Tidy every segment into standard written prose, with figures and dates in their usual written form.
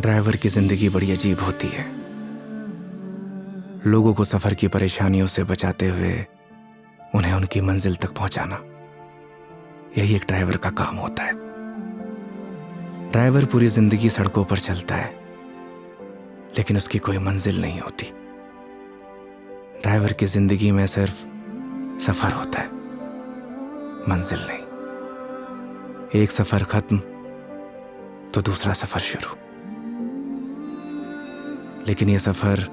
Driver की जिंदगी बड़ी अजीब होती है। लोगों को सफर की परेशानियों से बचाते हुए उन्हें उनकी मंजिल तक पहुंचाना, यही एक ड्राइवर का काम होता है। ड्राइवर पूरी जिंदगी सड़कों पर चलता है, लेकिन उसकी कोई मंजिल नहीं होती। ड्राइवर की जिंदगी में सिर्फ सफर होता है, मंजिल नहीं। एक सफर खत्म तो दूसरा सफर शुरू। लेकिन यह सफर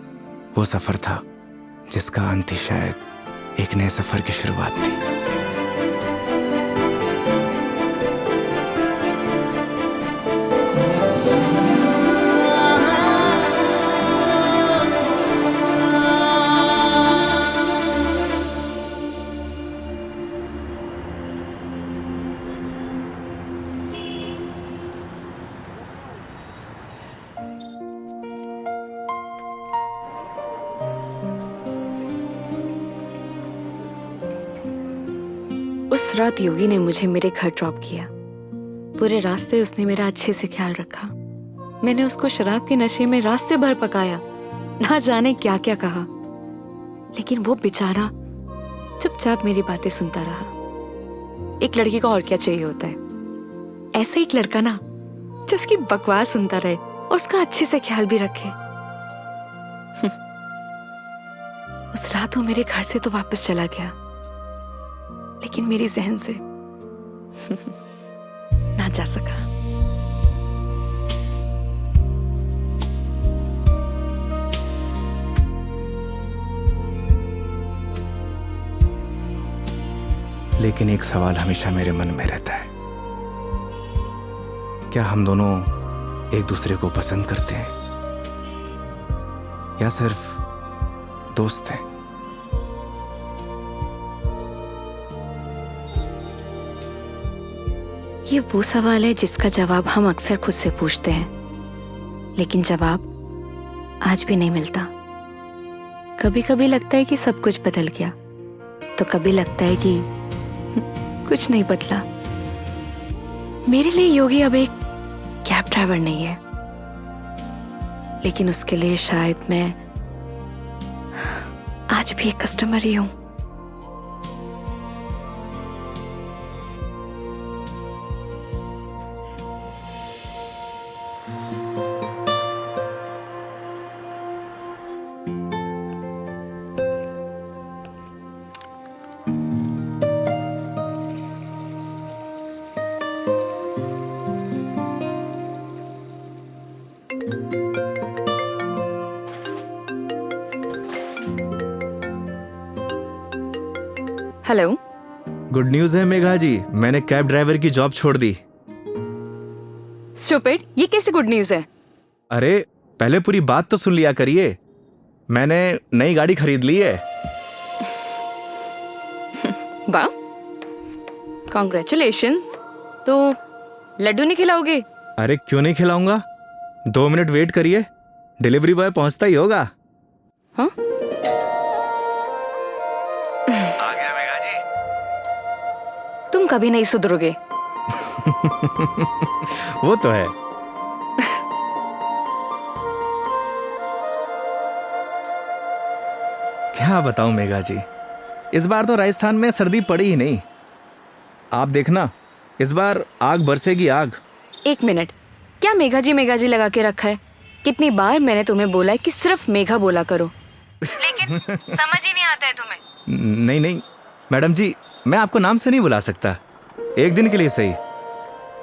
वो सफर था जिसका अंत ही शायद एक नए सफर की शुरुआत थी। उस रात योगी ने मुझे मेरे घर ड्रॉप किया। पूरे रास्ते उसने मेरा अच्छे से ख्याल रखा। मैंने उसको शराब के नशे में रास्ते भर पकाया, ना जाने क्या क्या कहा, लेकिन वो बेचारा चुपचाप मेरी बातें सुनता रहा। एक लड़की को और क्या चाहिए होता है? ऐसा एक लड़का ना जो उसकी बकवास सुनता रहे और उसका अच्छे से ख्याल भी रखे। उस रात वो मेरे घर से तो वापस चला गया, लेकिन मेरी जहन से ना जा सका। लेकिन एक सवाल हमेशा मेरे मन में रहता है, क्या हम दोनों एक दूसरे को पसंद करते हैं या सिर्फ दोस्त हैं? ये वो सवाल है जिसका जवाब हम अक्सर खुद से पूछते हैं, लेकिन जवाब आज भी नहीं मिलता। कभी कभी लगता है कि सब कुछ बदल गया, तो कभी लगता है कि कुछ नहीं बदला। मेरे लिए योगी अब एक कैब ड्राइवर नहीं है, लेकिन उसके लिए शायद मैं आज भी एक कस्टमर ही हूं। हेलो। गुड न्यूज है मेघा जी, मैंने कैब ड्राइवर की जॉब छोड़ दी। स्टूपिड, ये कैसे गुड न्यूज है? अरे पहले पूरी बात तो सुन लिया करिए। मैंने नई गाड़ी खरीद ली है। वाह, कॉन्ग्रेचुलेशंस। तो लड्डू नहीं खिलाओगे? अरे क्यों नहीं खिलाऊंगा, 2 मिनट वेट करिए, डिलीवरी बॉय पहुंचता ही होगा। हाँ? आ गया मेघा जी। तुम कभी नहीं सुधरोगे। वो तो है। क्या बताऊं मेघा जी, इस बार तो राजस्थान में सर्दी पड़ी ही नहीं। आप देखना, इस बार आग बरसेगी आग। एक मिनट, क्या मेघा जी लगा के रखा है? कितनी बार मैंने तुम्हें बोला है कि सिर्फ मेघा बोला करो, लेकिन समझ ही नहीं आता है तुम्हें। नहीं नहीं मैडम जी, मैं आपको नाम से नहीं बुला सकता, एक दिन के लिए सही,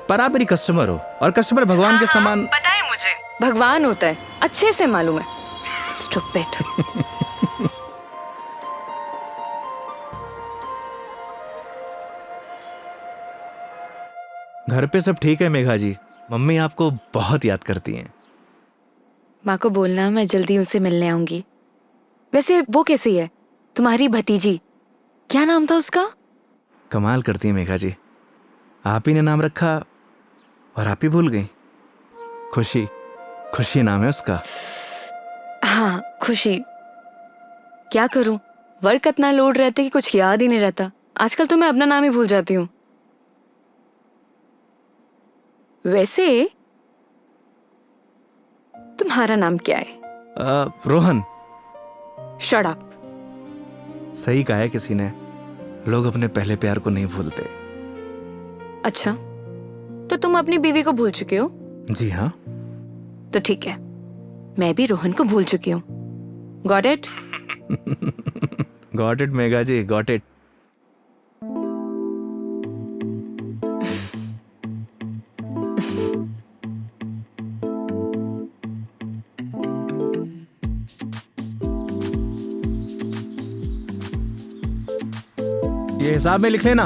पर आप मेरी कस्टमर हो और कस्टमर भगवान के समान। पता है मुझे, भगवान होता है, अच्छे से मालूम है। स्टूपिड। घर पे सब ठीक है मेघा जी, मम्मी आपको बहुत याद करती हैं। माँ को बोलना मैं जल्दी उनसे मिलने आऊंगी। वैसे वो कैसी है, तुम्हारी भतीजी? क्या नाम था उसका? कमाल करती है मेघा जी, आप ही ने नाम रखा और आप ही भूल गई। खुशी, खुशी नाम है उसका। हाँ, खुशी। क्या करूं, वर्क इतना लोड रहता है कि कुछ याद ही नहीं रहता। आजकल तो मैं अपना नाम ही भूल जाती हूँ। वैसे तुम्हारा नाम क्या है? रोहन। Shut up. सही कहा है किसी ने, लोग अपने पहले प्यार को नहीं भूलते। अच्छा, तो तुम अपनी बीवी को भूल चुके हो? जी हाँ। तो ठीक है, मैं भी रोहन को भूल चुकी हूँ। Got it? Got it Megha ji, got it. ये हिसाब में लिख लेना।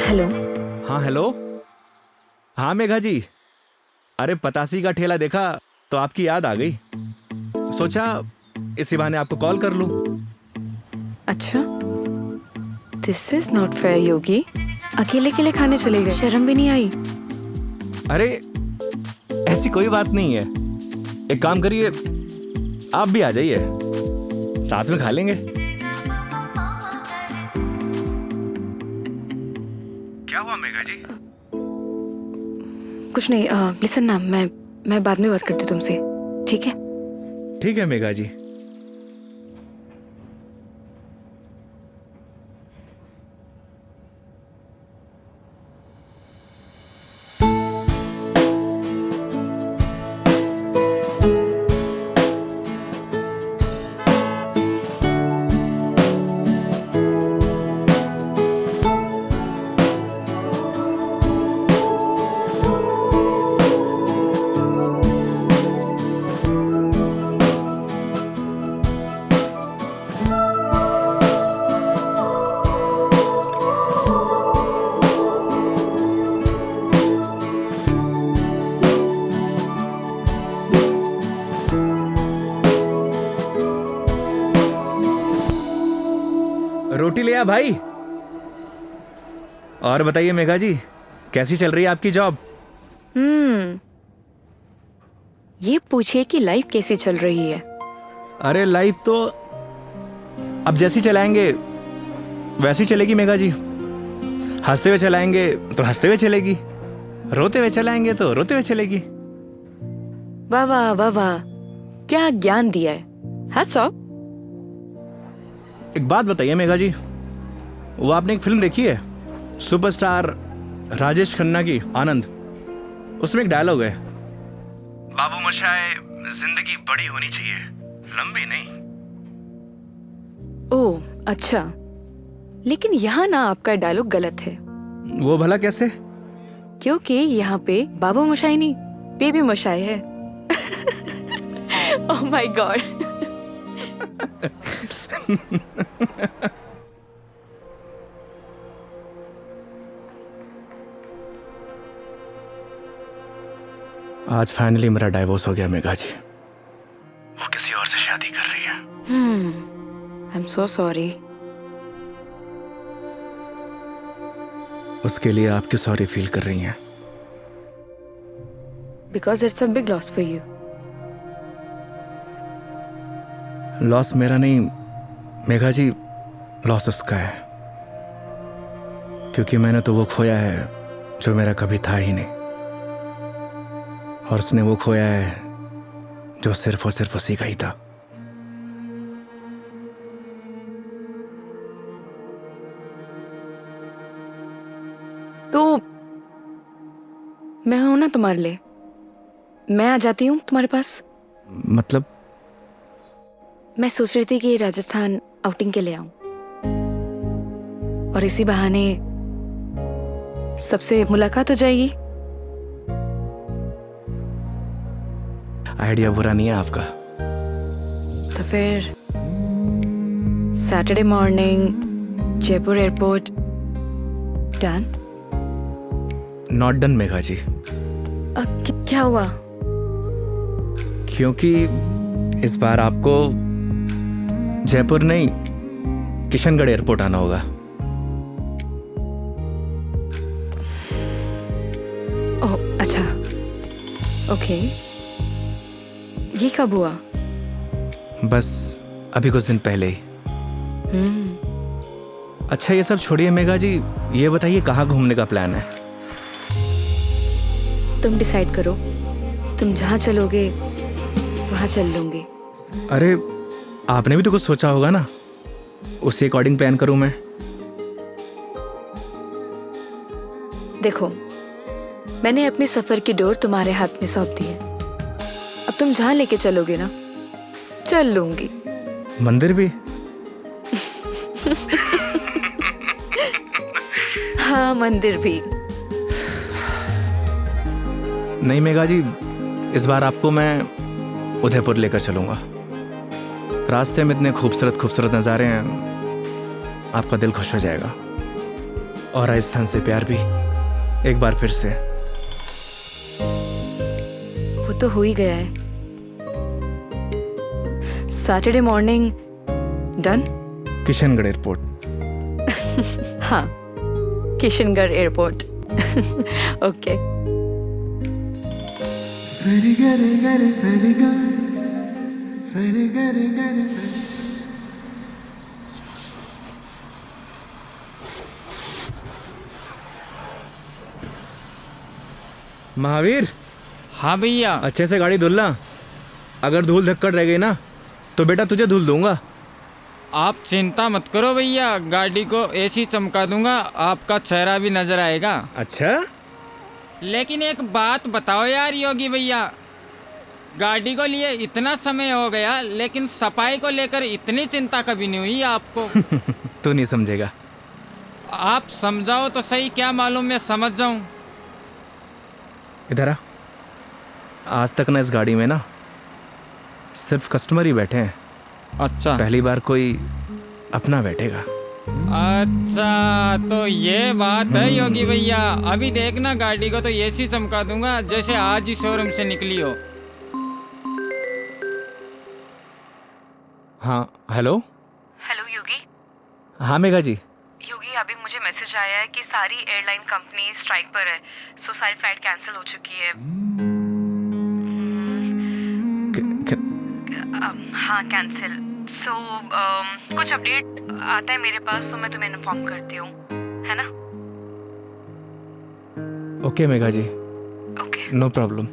हेलो। हाँ हेलो। हाँ मेघा जी, अरे पतासी का ठेला देखा तो आपकी याद आ गई, सोचा इसी बहाने आपको कॉल कर लूं। अच्छा, दिस इज नॉट फेयर योगी। अकेले अकेले खाने चले गए, शर्म भी नहीं आई? अरे ऐसी कोई बात नहीं है, एक काम करिए, आप भी आ जाइए, साथ में खा लेंगे। क्या हुआ मेघा जी? कुछ नहीं। लिसन ना, मैं बाद में बात करती हूँ तुमसे, ठीक है? ठीक है मेघा जी। रोटी ले आ भाई। और बताइए मेघा जी, कैसी चल रही है आपकी जॉब? ये पूछिए कि लाइफ कैसी चल रही है। अरे लाइफ तो अब जैसी चलाएंगे वैसी चलेगी मेघा जी। हंसते हुए चलाएंगे तो हंसते हुए चलेगी, रोते हुए चलाएंगे तो रोते हुए चलेगी। वाह वाह वाह वाह, क्या ज्ञान दिया है। Hats off. एक बात बताइए मेघा जी, वो आपने एक फिल्म देखी है सुपरस्टार राजेश खन्ना की, आनंद? उसमें एक डायलॉग है, बाबू मोशाय, जिंदगी बड़ी होनी चाहिए, लंबी नहीं। ओह अच्छा, लेकिन यहाँ ना आपका डायलॉग गलत है। वो भला कैसे? क्योंकि यहाँ पे बाबू मोशाई नहीं, बेबी मोशाई है। Oh my God. आज फाइनली मेरा डाइवोर्स हो गया मेघा जी। वो किसी और से शादी कर रही है। I am so sorry. उसके लिए आप क्यों सॉरी फील कर रही हैं? Because it's a big loss for you. Loss मेरा नहीं मेघा जी, लॉस उसका है, क्योंकि मैंने तो वो खोया है जो मेरा कभी था ही नहीं, और उसने वो खोया है जो सिर्फ और सिर्फ उसी का ही था। तो मैं हूं ना तुम्हारे लिए, मैं आ जाती हूँ तुम्हारे पास। मतलब? मैं सोच रही थी कि राजस्थान आउटिंग के लिए आऊं, और इसी बहाने सबसे मुलाकात हो जाएगी। आइडिया बुरा नहीं है आपका। तो फिर Saturday morning Jaipur airport. Done? Not done Megha ji. क्या हुआ? क्योंकि इस बार आपको जयपुर नहीं, किशनगढ़ एयरपोर्ट आना होगा। ओह ओके, ये कब हुआ? बस अभी कुछ दिन पहले ही। अच्छा ये सब छोड़िए मेघा जी, ये बताइए कहाँ घूमने का प्लान है? तुम डिसाइड करो, तुम जहाँ चलोगे वहाँ चल लूंगी। अरे आपने भी तो कुछ सोचा होगा ना, उसी अकॉर्डिंग प्लान करूँ मैं। देखो, मैंने अपने सफर की डोर तुम्हारे हाथ में सौंप दी है। अब तुम जहाँ लेके चलोगे ना, चल लूंगी। मंदिर भी? हाँ, मंदिर भी। नहीं मेघा जी, इस बार आपको मैं उदयपुर लेकर चलूंगा। रास्ते में इतने खूबसूरत खूबसूरत नज़ारे हैं, आपका दिल खुश हो जाएगा। और राजस्थान से प्यार भी एक बार फिर से। वो तो हो ही गया है। Saturday morning done. Kishangarh airport. हाँ, किशनगढ़ एयरपोर्ट। ओके। सरी गरे गरे सरी गा, सरी गरे गरे सरी। महावीर, हाँ भैया। अच्छे से गाड़ी धुलना। अगर धूल धक्कड़ रह गई ना तो बेटा तुझे धुल दूंगा। आप चिंता मत करो भैया, गाड़ी को ऐसी चमका दूंगा आपका चेहरा भी नजर आएगा। अच्छा? लेकिन एक बात बताओ यार योगी भैया, गाड़ी को लिए इतना समय हो गया लेकिन सफाई को लेकर इतनी चिंता कभी नहीं हुई आपको। तू नहीं समझेगा। आप समझाओ तो सही, क्या मालूम मैं समझ जाऊं। इधर आ। आज तक ना इस गाड़ी में ना सिर्फ कस्टमर ही बैठे हैं। अच्छा, पहली बार कोई अपना बैठेगा। अच्छा तो ये बात है योगी भैया। अभी देखना गाड़ी को तो ऐसी चमका दूंगा जैसे आज ही शोरूम से निकली हो। हाँ हेलो। हेलो योगी। हाँ मेघा जी। योगी, अभी मुझे मैसेज आया है कि सारी एयरलाइन कंपनी स्ट्राइक पर है, सो सारी फ्लाइट कैंसिल हो चुकी है। हाँ, कैंसिल। सो कुछ अपडेट आता है मेरे पास तो मैं तुम्हें इन्फॉर्म करती हूँ, है ना? Okay Megha ji, okay. No problem.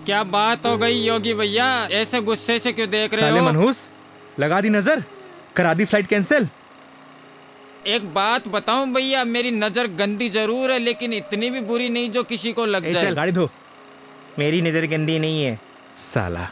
क्या बात हो गई योगी भैया, ऐसे गुस्से से क्यों देख रहे साले हो? मनहूस, लगा दी नजर, करा दी फ्लाइट कैंसिल। एक बात बताऊं भैया, मेरी नजर गंदी जरूर है लेकिन इतनी भी बुरी नहीं जो किसी को लग जाए। चल गाड़ी धो। मेरी नजर गंदी नहीं है साला।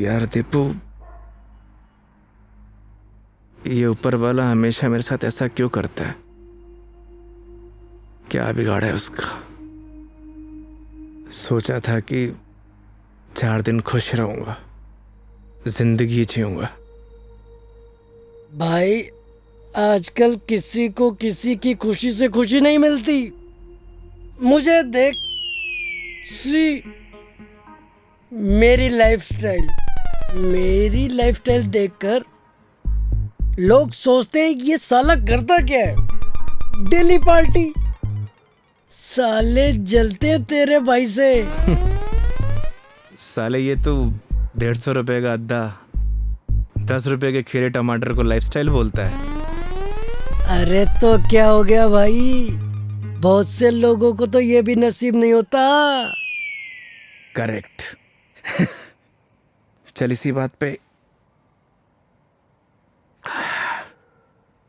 यार दीपू, ये ऊपर वाला हमेशा मेरे साथ ऐसा क्यों करता है? क्या बिगाड़ा है उसका? सोचा था कि 4 दिन खुश रहूंगा, जिंदगी जीऊंगा। भाई, आजकल किसी को किसी की खुशी से खुशी नहीं मिलती। मुझे देख, सी मेरी लाइफस्टाइल देखकर लोग सोचते हैं कि ये साला करता क्या है। Daily party. साले जलते हैं तेरे भाई से। साले ये तो 150 रुपए का अद्दा 10 रुपए के खीरे टमाटर को लाइफस्टाइल बोलता है। अरे तो क्या हो गया भाई, बहुत से लोगों को तो ये भी नसीब नहीं होता। करेक्ट। चल इसी बात पे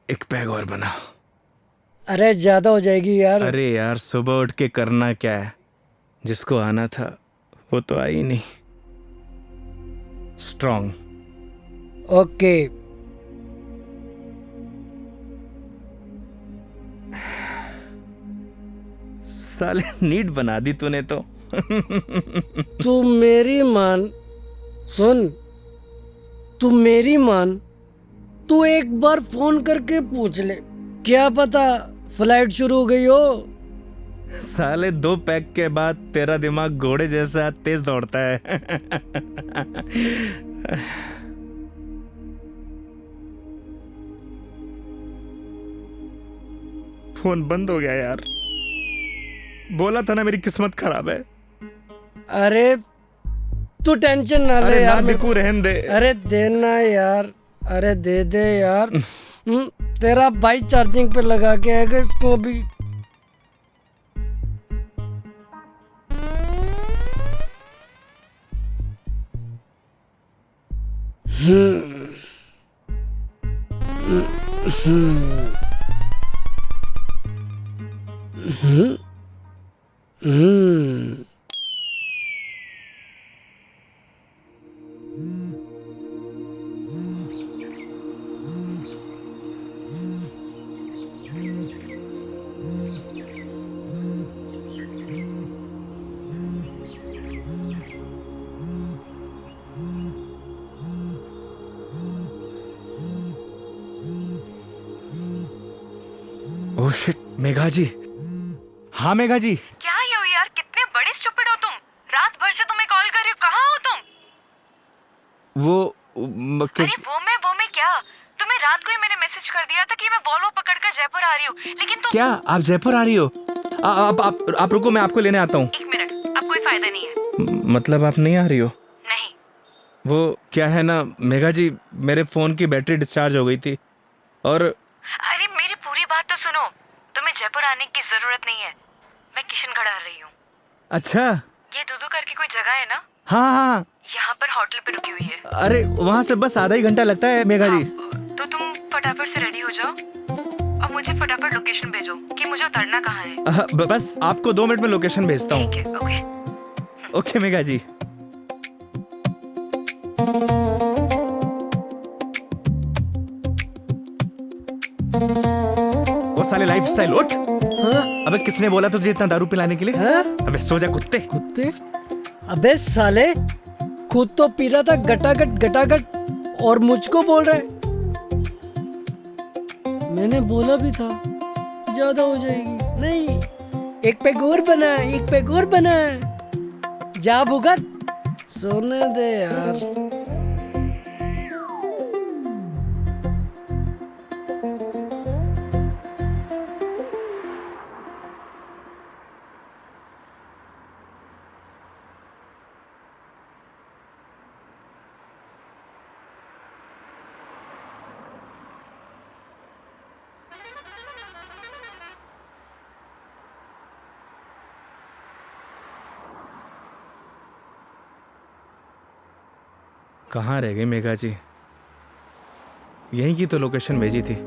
एक पैग और बना। अरे ज्यादा हो जाएगी यार। अरे यार, सुबह उठ के करना क्या है? जिसको आना था वो तो आई नहीं। स्ट्रॉन्ग। ओके। साले नीट बना दी तूने तो। तू मेरी मान, सुन, तू मेरी मान, तू एक बार फोन करके पूछ ले, क्या पता फ्लाइट शुरू हो गई हो। साले 2 पैक के बाद तेरा दिमाग घोड़े जैसा तेज दौड़ता है। फोन बंद हो गया यार। बोला था ना मेरी किस्मत खराब है। अरे तू टेंशन ना ले अरे ना यार। दिकू रहन दे। अरे देना यार, अरे दे दे यार। तेरा भाई चार्जिंग पे लगा के आएगा इसको भी। ओह शिट, मेघा जी। हाँ मेघा जी। क्या ये हो यार, कितने बड़े स्टूपिड हो तुम। रात भर से तुम्हें कॉल कर रही हूँ, कहाँ हो तुम? अरे वो मैं क्या, तुम्हें रात को ही मैंने मैसेज कर दिया था कि मैं वॉल्वो पकड़कर जयपुर आ रही हूँ, लेकिन तुम। क्या आप जयपुर आ रही हो? आप रुको, मैं आपको लेने आता हूँ। 1 मिनट, अब कोई फायदा नहीं है। मतलब आप नहीं आ रही हो? नहीं। वो क्या है ना मेघा जी, मेरे फोन की बैटरी डिस्चार्ज हो गई थी और। अरे मेरी पूरी बात तो सुनो, तुम्हें जयपुर आने की जरूरत नहीं है, मैं किशनगढ़ आ रही हूँ। अच्छा। ये दूधू करके कोई जगह है ना, हाँ हाँ। यहाँ पर होटल पे रुकी हुई है। अरे वहाँ से बस आधा ही घंटा लगता है मेघा जी। तो तुम फटाफट से रेडी हो जाओ और मुझे फटाफट लोकेशन भेजो कि मुझे उतरना कहाँ है। बस आपको 2 मिनट में लोकेशन भेजता हूँ। ठीक है, ओके। ओके मेघा जी। वो साले लाइफस्टाइल उठ। हाँ? अबे किसने बोला तुझे इतना दारू पिलाने के लिए? हाँ? अबे सो जा कुत्ते। कुत्ते? अबे साले, खुद तो पी रहा था गटागट गटागट और मुझको बोल रहा है। मैंने बोला भी था ज्यादा हो जाएगी। नहीं, एक पैक और बना, एक पैक और बना। जा भुगत, सोने दे यार। कहाँ रह गई मेघा जी? यहीं की तो लोकेशन भेजी थी।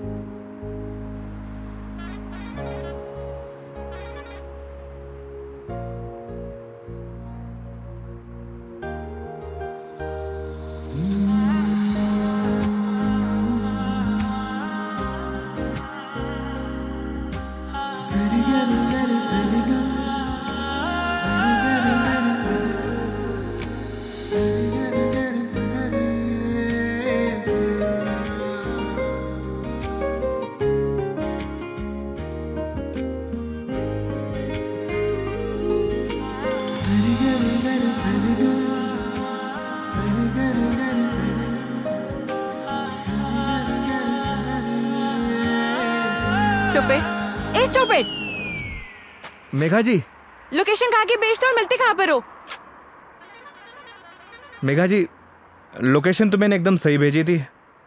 स्टूपिड। मेघा जी। लोकेशन कहाँ की भेजते हो और मिलते कहाँ पर हो? मेघा जी, लोकेशन तो मैंने एकदम सही भेजी थी।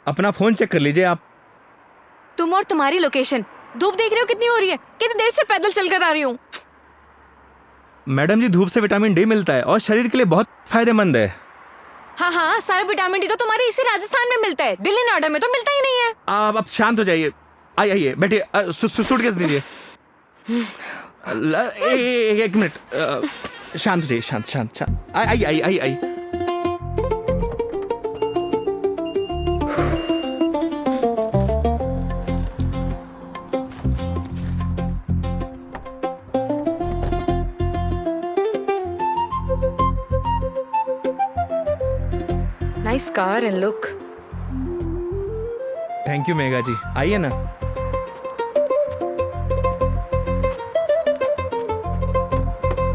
अपना फोन चेक कर लीजिए आप। तुम और तुम्हारी लोकेशन। धूप देख रहे हो कितनी हो रही है, कितनी देर से पैदल चलकर आ रही हूँ। मैडम जी, धूप से विटामिन डी मिलता है और शरीर के लिए बहुत फायदेमंद है। हाँ हाँ, सारा विटामिन डी तो तुम्हारे इसी राजस्थान में मिलता है, दिल्ली नोएडा में तो मिलता ही नहीं है। आप शांत हो जाइए। आइए बैठिए। सूटकेस दीजिए। एक मिनट, शांत हो जाइए। शांत शांत शांत। आइए आइए आइए आइए। Nice car and look. Thank you Megha ji, आइए ना।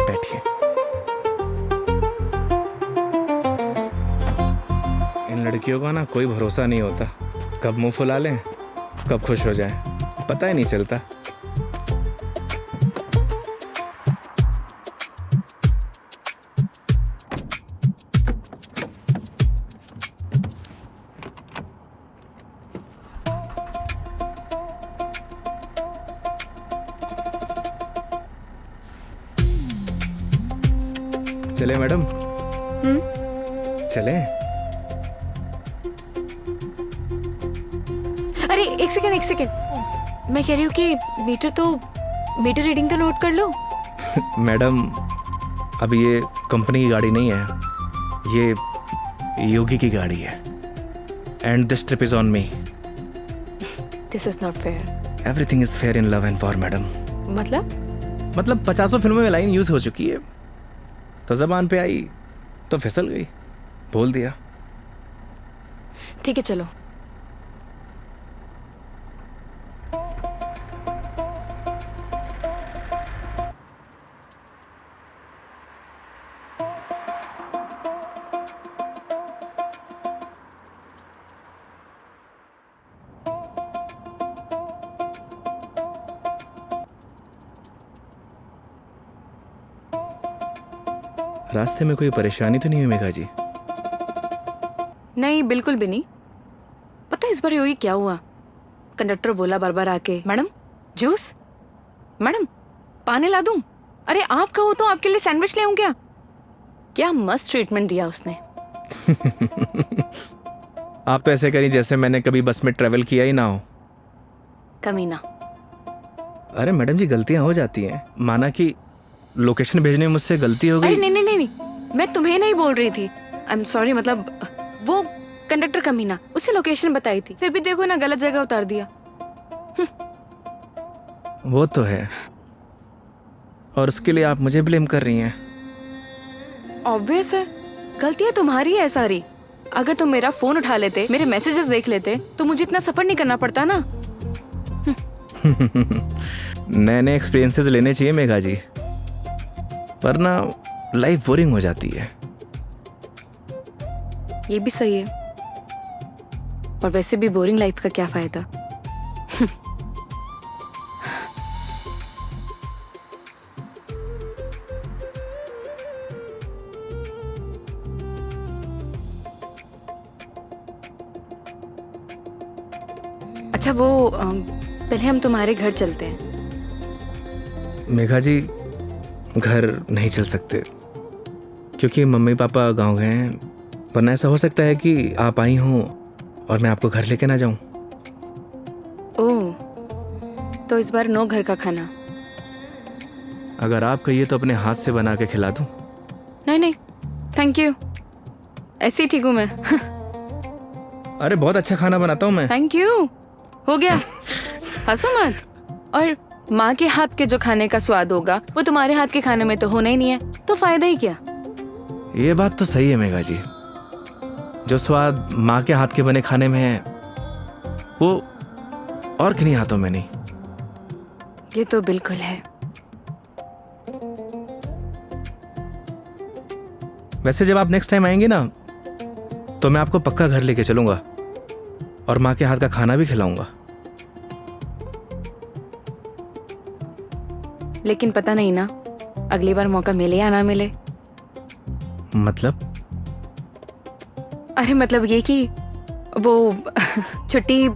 बैठिए। इन लड़कियों का ना कोई भरोसा नहीं होता, कब मुंह फुला लें कब खुश हो जाए, पता ही नहीं चलता। चले मैडम? चले? अरे एक सेकेंड, मैं कह रही हूँ कि मीटर रीडिंग तो नोट कर लो। मैडम अब ये कंपनी की गाड़ी नहीं है, ये योगी की गाड़ी है। And this trip is on me. This is not fair. Everything is fair in love and war madam. मतलब 50 फिल्मों में लाइन यूज हो चुकी है, तो जबान पे आई तो फिसल गई, बोल दिया। ठीक है चलो। रास्ते में कोई परेशानी तो नहीं हुई मेघा जी? नहीं बिल्कुल भी नहीं। पता है इस बार योगी क्या हुआ? कंडक्टर बोला बार बार आके, मैडम जूस, मैडम पानी ला दूं? अरे आप कहो तो आपके लिए सैंडविच ले आऊं क्या? क्या मस्त ट्रीटमेंट दिया उसने। आप तो ऐसे करी जैसे मैंने कभी बस में ट्रेवल किया ही ना हो। कमीना। अरे मैडम जी गलतियां हो जाती हैं, माना कि लोकेशन भेजने में मुझसे गलती हो अरे गई। नहीं, मैं तुम्हें नहीं बोल रही थी। आई एम सॉरी, मतलब वो कंडक्टर कमीना, उसे लोकेशन बताई थी, फिर भी देखो ना गलत जगह उतार दिया। वो तो है, और उसके लिए आप मुझे ब्लेम कर रही हैं। ऑब्वियस है, गलतियां तुम्हारी है सारी। अगर तुम मेरा फोन उठा लेते, मेरे मैसेजेस देख लेते, तो मुझे इतना सफर नहीं करना पड़ता ना। नए नए एक्सपीरियंसेस लेने चाहिए मेघा जी, वरना लाइफ बोरिंग हो जाती है। ये भी सही है, और वैसे भी बोरिंग लाइफ का क्या फायदा। अच्छा वो पहले हम तुम्हारे घर चलते हैं। मेघा जी घर नहीं चल सकते, क्योंकि मम्मी पापा गांव गए हैं, वरना ऐसा हो सकता है कि आप आई हों और मैं आपको घर लेके ना जाऊं। ओह, तो इस बार नो घर का खाना। अगर आप कहिए तो अपने हाथ से बना के खिला दूं। नहीं थैंक यू, ऐसे ही ठीक हूँ मैं। अरे बहुत अच्छा खाना बनाता हूं मैं। थैंक यू, हो गया। हंसो मत। और माँ के हाथ के जो खाने का स्वाद होगा वो तुम्हारे हाथ के खाने में तो होना ही नहीं है, तो फायदा ही क्या। ये बात तो सही है मेघा जी, जो स्वाद माँ के हाथ के बने खाने में है वो और किन्हीं हाथों में नहीं। ये तो बिल्कुल है। वैसे जब आप नेक्स्ट टाइम आएंगे ना, तो मैं आपको पक्का घर लेके चलूंगा और माँ के हाथ का खाना भी खिलाऊंगा। लेकिन पता नहीं ना, अगली बार मौका मिले या ना मिले। मतलब? अरे मतलब ये कि वो छुट्टी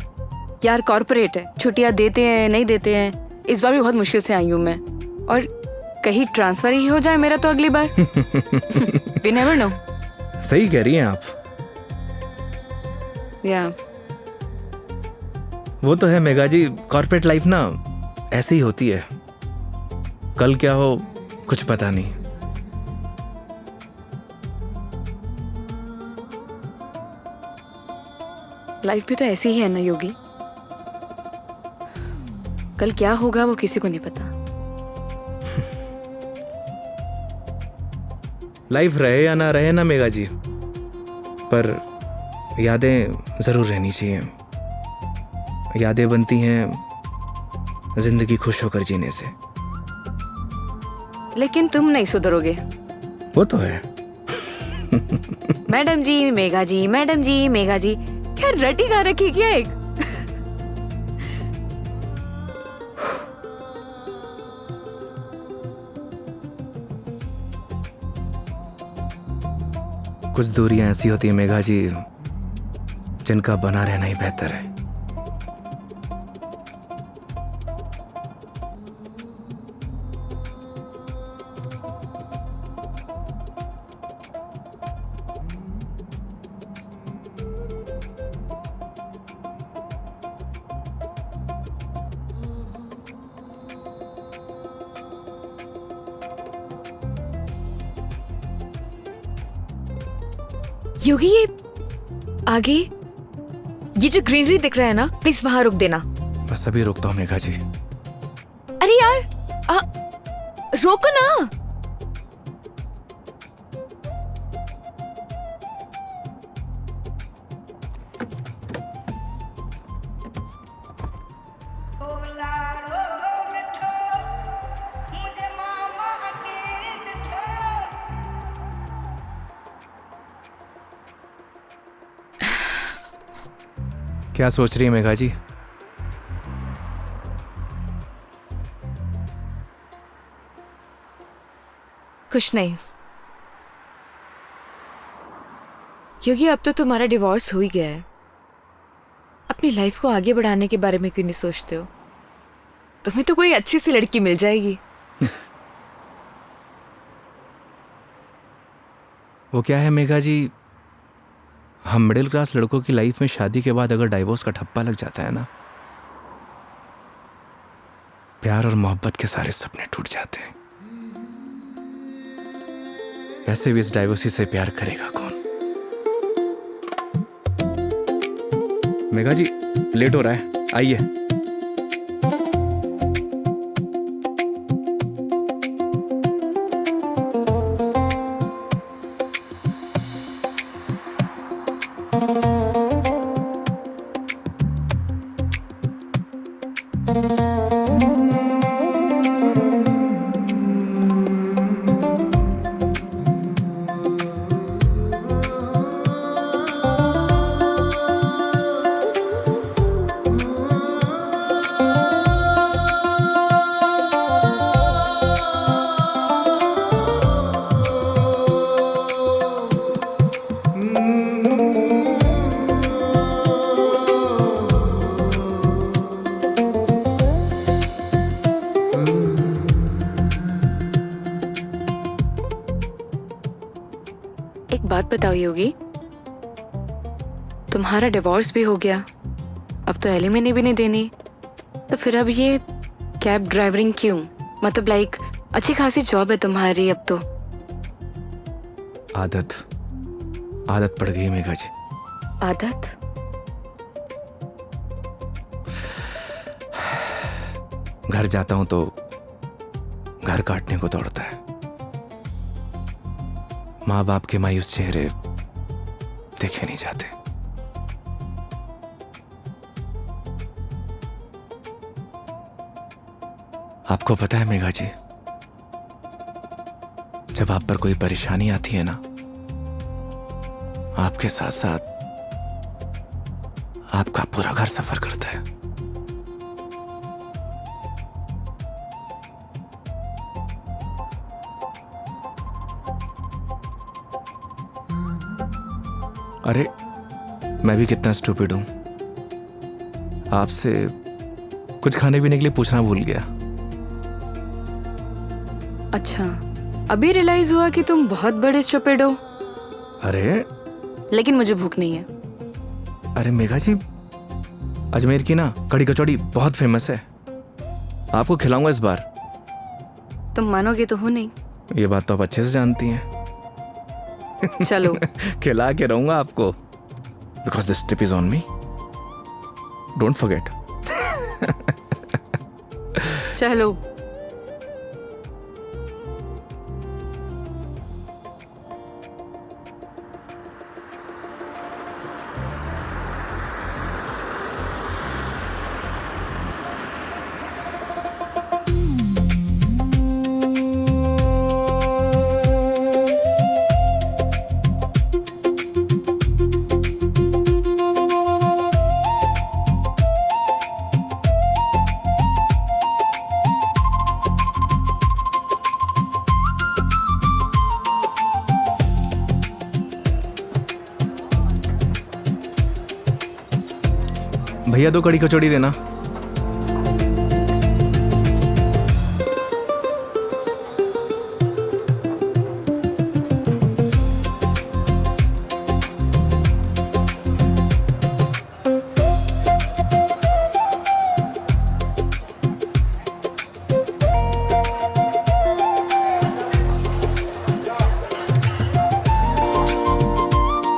यार कॉर्पोरेट है, छुट्टियां देते हैं नहीं देते हैं। इस बार भी बहुत मुश्किल से आई हूँ मैं, और कहीं ट्रांसफर ही हो जाए मेरा तो अगली बार। We never know। सही कह रही हैं आप। या वो तो है मेघा जी, कॉर्पोरेट लाइफ ना ऐसे ही होती है, कल क्या हो कुछ पता नहीं। लाइफ भी तो ऐसी ही है ना योगी, कल क्या होगा वो किसी को नहीं पता। लाइफ रहे या ना रहे ना मेघा जी, पर यादें जरूर रहनी चाहिए। यादें बनती हैं जिंदगी खुश होकर जीने से। लेकिन तुम नहीं सुधरोगे। वो तो है। मैडम जी मेघा जी, मैडम जी मेघा जी, क्या रटी गा रखी क्या एक? कुछ दूरियां ऐसी होती है मेघा जी जिनका बना रहना ही बेहतर है। योगी ये आगे ये जो ग्रीनरी दिख रहा है ना, प्लीज वहां रुक देना। बस अभी रुकता हूँ मेघा जी। अरे यार रोको ना। क्या सोच रही है मेघा जी? कुछ नहीं योगी, अब तो तुम्हारा डिवोर्स हो ही गया है। अपनी लाइफ को आगे बढ़ाने के बारे में क्यों नहीं सोचते हो? तुम्हें तो कोई अच्छी सी लड़की मिल जाएगी। वो क्या है मेघा जी, हम मिडिल क्लास लड़कों की लाइफ में शादी के बाद अगर डाइवोर्स का ठप्पा लग जाता है ना, प्यार और मोहब्बत के सारे सपने टूट जाते हैं। वैसे भी इस डाइवोर्सी से प्यार करेगा कौन? मेघा जी लेट हो रहा है, आइए। एक बात बताओ योगी, तुम्हारा डिवोर्स भी हो गया, अब तो एलिमनी भी नहीं देनी, तो फिर अब ये कैब ड्राइवरिंग क्यों? मतलब लाइक अच्छी खासी जॉब है तुम्हारी अब तो। आदत पड़ गई मेघा जी। आदत? घर जाता हूं तो घर काटने को दौड़ता है। माँ बाप के मायूस चेहरे देखे नहीं जाते। आपको पता है मेघा जी, जब आप पर कोई परेशानी आती है ना, आपके साथ साथ आपका पूरा घर सफर करता है। अरे मैं भी कितना स्टूपिड हूं, आपसे कुछ खाने पीने के लिए पूछना भूल गया। अच्छा, अभी रियलाइज हुआ कि तुम बहुत बड़े स्टूपिड हो। अरे लेकिन मुझे भूख नहीं है। अरे मेघा जी, अजमेर की ना कड़ी कचौड़ी बहुत फेमस है, आपको खिलाऊंगा इस बार। तुम मानोगे तो हो नहीं। ये बात तो आप अच्छे से जानती हैं। चलो। खिला के रहूंगा आपको, because this trip is on me, don't forget. चलो। भैया 2 कड़ी कचौड़ी देना।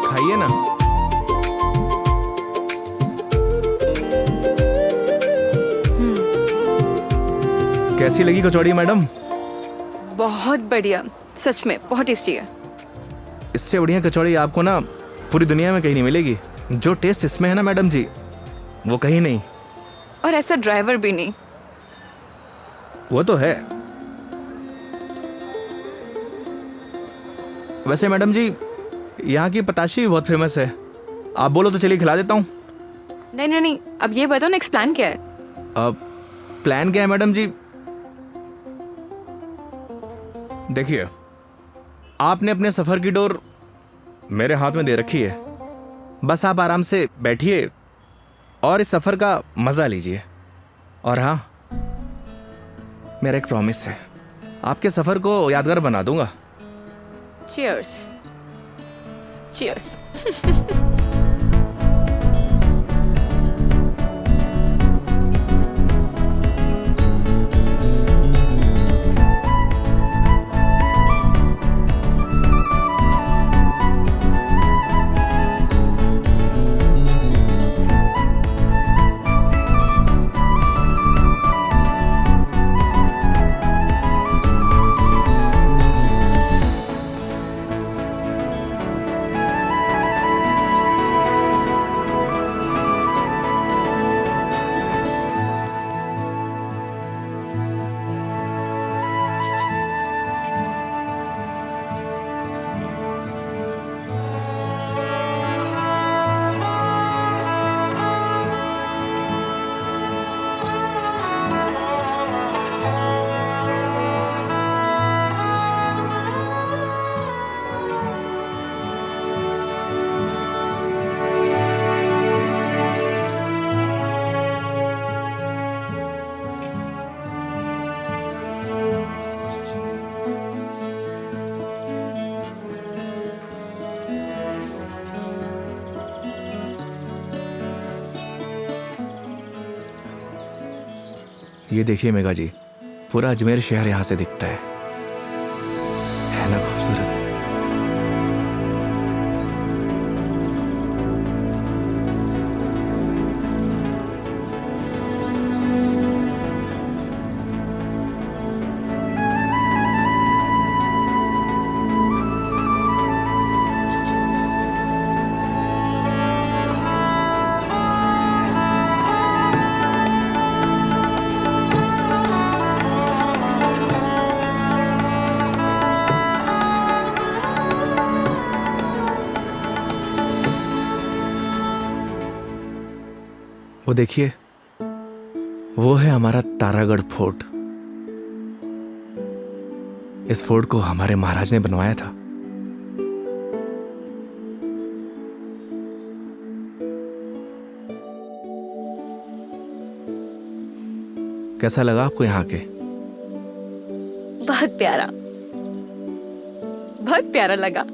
खाइए ना। कैसी लगी कचौड़ी मैडम? बहुत बढ़िया, सच में बहुत टेस्टी है। इससे बढ़िया कचौड़ी आपको ना पूरी दुनिया में कहीं नहीं मिलेगी। जो टेस्ट इसमें है ना मैडम जी, वो कहीं नहीं। और ऐसा ड्राइवर भी नहीं। वो तो है। वैसे मैडम जी, यहाँ की पताशी भी बहुत फेमस है। आप बोलो तो चलिए खिला देता हूँ। नहीं नहीं नहीं, अब ये बताओ नेक्स्ट प्लान क्या है? अब प्लान क्या है मैडम जी? देखिए, आपने अपने सफर की डोर मेरे हाथ में दे रखी है। बस आप आराम से बैठिए और इस सफर का मजा लीजिए। और हाँ, मेरा एक प्रॉमिस है, आपके सफर को यादगार बना दूंगा। Cheers. Cheers. ये देखिए मेघा जी, पूरा अजमेर शहर यहाँ से दिखता है ना खूबसूरत? वो देखिए, वो है हमारा तारागढ़ फोर्ट। इस फोर्ट को हमारे महाराज ने बनवाया था। कैसा लगा आपको यहाँ के? बहुत प्यारा, बहुत प्यारा लगा।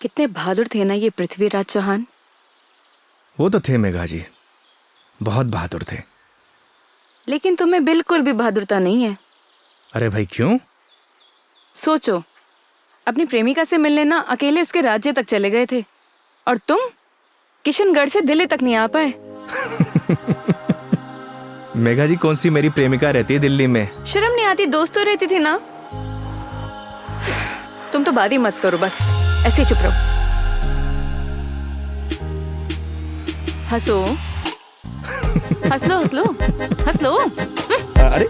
कितने बहादुर थे ना ये पृथ्वीराज चौहान। वो तो थे मेघा जी, बहुत बहादुर थे। लेकिन तुम्हें बिल्कुल भी बहादुरता नहीं है। अरे भाई क्यों? सोचो, अपनी प्रेमिका से मिलने ना अकेले उसके राज्य तक चले गए थे, और तुम किशनगढ़ से दिल्ली तक नहीं आ पाए। मेघा जी, कौन सी मेरी प्रेमिका रहती है दिल्ली में? शर्म नहीं आती? दोस्त तो रहती थी ना। तुम तो बात ही मत करो, बस ऐसे ही चुप रहो। हंसो, हंस लो, हंस लो, हंस लो। अरे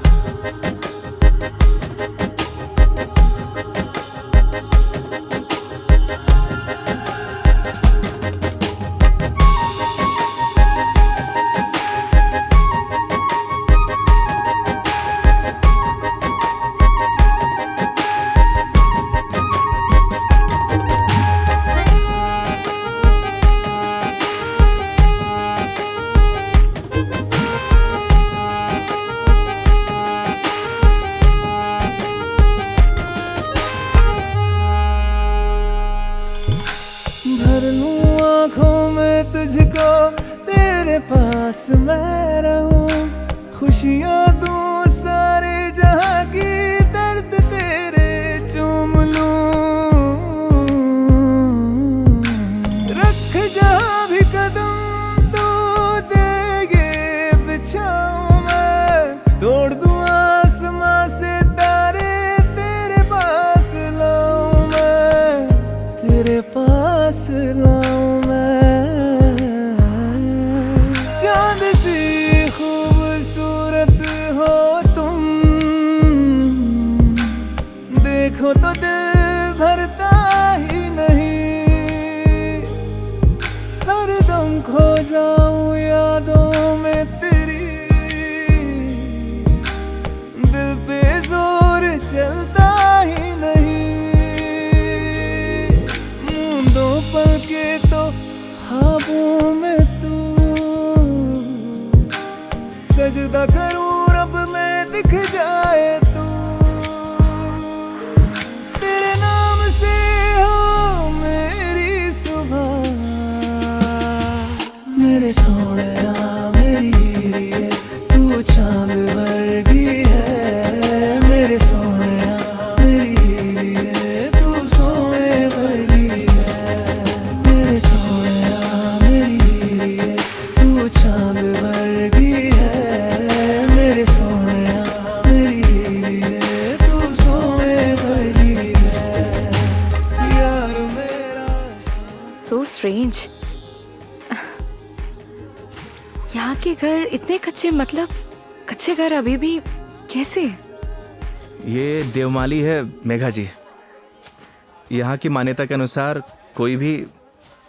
बस मैं रहूं, खुशियां दूं सारे जहां की, दर्द तेरे चूम लूं। रख जहां भी कदम तो देगे बिछाऊं मैं, तोड़ दूं आसमां से तारे, तेरे पास लाऊं मैं, तेरे पास लाऊं मैं। चांद सी खूबसूरत हो तुम, देखो तो दिल भरता ही नहीं, हरदम खो जाऊं यादों में तेरी, दिल पे जोर चलता ही नहीं। मूंदों पल के तो ख्वाबों में तू, सजदा करूं रब में दिख जाए तू, तेरे नाम से हो मेरी सुबह। मेरे सोनिया मेरी हीरे, तू चांद वर्गी है, मेरे सोनिया मेरी हीरे, तू सोने वर्गी है, मेरे सोनिया मेरी हीरे, तू चांद वर्गी है, मेरे सोनिया मेरी हीरे, तू सोने वर्गी है, यार मेरा। So strange. यहाँ के घर इतने कच्चे, मतलब कच्चे घर अभी भी कैसे? ये देवमाली है मेघा जी। यहाँ की मान्यता के अनुसार कोई भी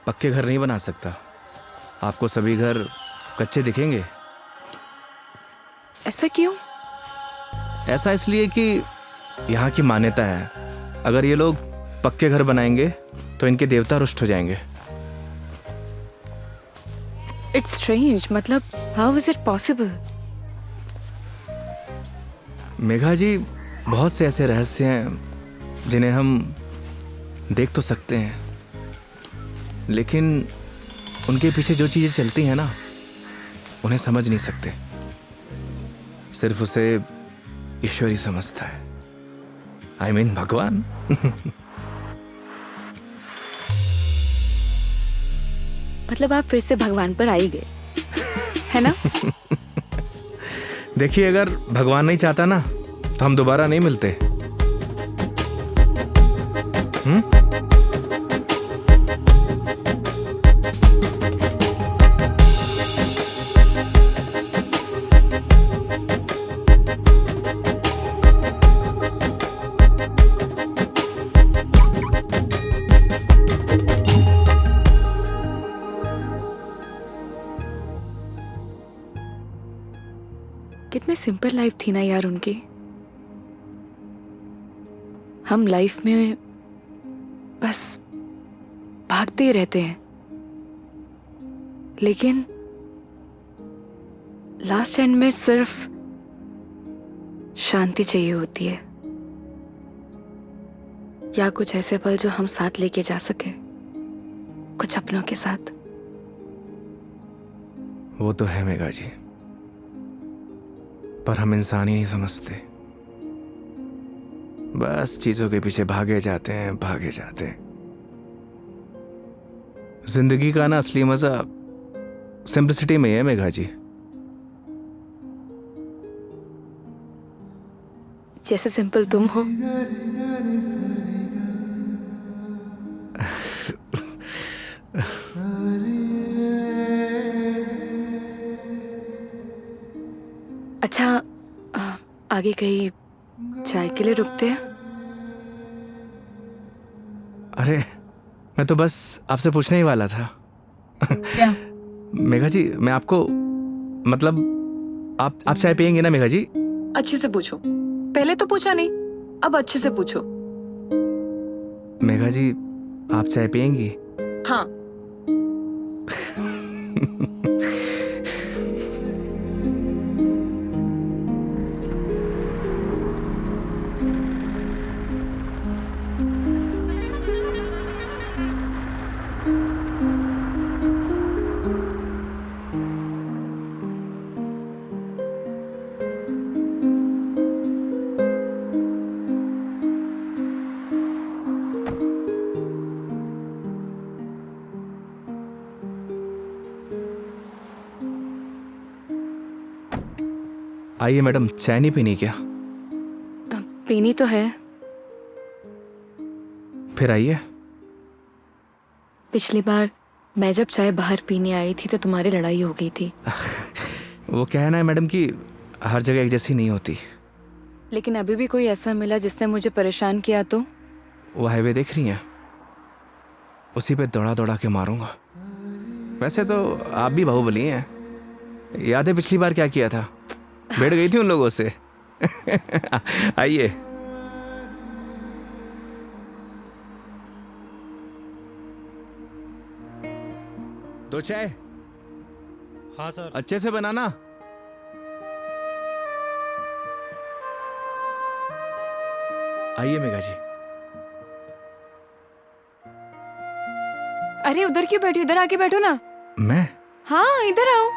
पक्के घर नहीं बना सकता। आपको सभी घर कच्चे दिखेंगे। ऐसा क्यों? ऐसा इसलिए कि यहाँ की मान्यता है, अगर ये लोग पक्के घर बनाएंगे तो इनके देवता रुष्ट हो जाएंगे। इट्स स्ट्रेंज, मतलब how is it possible? Megha ji, बहुत से ऐसे रहस्य हैं जिन्हें हम देख तो सकते हैं, लेकिन उनके पीछे जो चीज़ें चलती हैं ना, उन्हें समझ नहीं सकते। सिर्फ उसे ईश्वर ही समझता है। I mean, भगवान। मतलब आप फिर से भगवान पर आ ही गए, है ना? देखिए, अगर भगवान नहीं चाहता ना तो हम दोबारा नहीं मिलते। कितने सिंपल लाइफ थी ना यार उनकी। हम लाइफ में बस भागते ही रहते हैं, लेकिन लास्ट एंड में सिर्फ शांति चाहिए होती है, या कुछ ऐसे पल जो हम साथ लेके जा सके, कुछ अपनों के साथ। वो तो है मेघा जी, पर हम इंसान ही नहीं समझते। बस चीजों के पीछे भागे जाते हैं, भागे जाते हैं। जिंदगी का ना असली मजा सिंपलिसिटी में है मेघा जी। जैसे सिंपल तुम हो। अच्छा, आगे कहीं चाय के लिए रुकते हैं? अरे, मैं तो बस आपसे पूछने ही वाला था। क्या? मेघा जी, मैं आपको मतलब आप चाय पियेंगे ना मेघा जी? अच्छे से पूछो, पहले तो पूछा नहीं, अब अच्छे से पूछो। मेघा जी, आप चाय पियेंगी? हाँ। आइए मैडम, चाय नहीं पीनी क्या? पीनी तो है। फिर आइए। पिछली बार मैं जब चाय बाहर पीने आई थी तो तुम्हारी लड़ाई हो गई थी। वो कहना है मैडम कि हर जगह एक जैसी नहीं होती। लेकिन अभी भी कोई ऐसा मिला जिसने मुझे परेशान किया तो? वो हाईवे देख रही हैं, उसी पे दौड़ा दौड़ा के मारूंगा। वैसे तो आप भी बाहुबली हैं। याद है पिछली बार क्या किया था? बैठ गई थी उन लोगों से। आइए। दो चाय। हाँ सर। अच्छे से बनाना। आइए मेघा जी। अरे उधर क्यों बैठी, उधर आके बैठो ना। मैं? हाँ इधर आओ।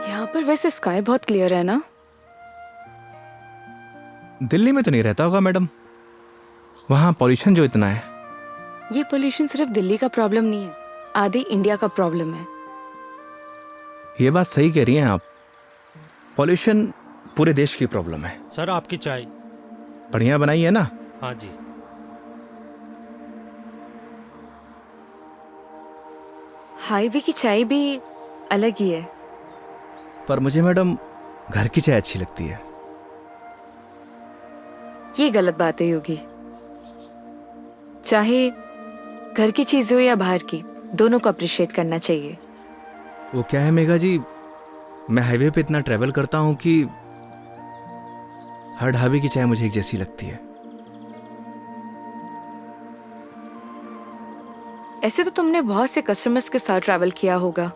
यहाँ पर वैसे स्काई बहुत क्लियर है ना? दिल्ली में तो नहीं रहता होगा मैडम, वहां पॉल्यूशन जो इतना है। ये पोल्यूशन सिर्फ दिल्ली का प्रॉब्लम नहीं है, आधे इंडिया का प्रॉब्लम है। ये बात सही कह रही हैं आप, पॉल्यूशन पूरे देश की प्रॉब्लम है। सर आपकी चाय। बढ़िया बनाई है ना? हाँ जी। हाईवे की चाय भी अलग ही है। पर मुझे मैडम घर की चाय अच्छी लगती है। ये गलत बात है योगी। चाहे घर की चीज हो या बाहर की, दोनों को अप्रिशिएट करना चाहिए। वो क्या है मेघा जी, मैं हाईवे पे इतना ट्रैवल करता हूं कि हर ढाबे की चाय मुझे एक जैसी लगती है। ऐसे तो तुमने बहुत से कस्टमर्स के साथ ट्रैवल किया होगा।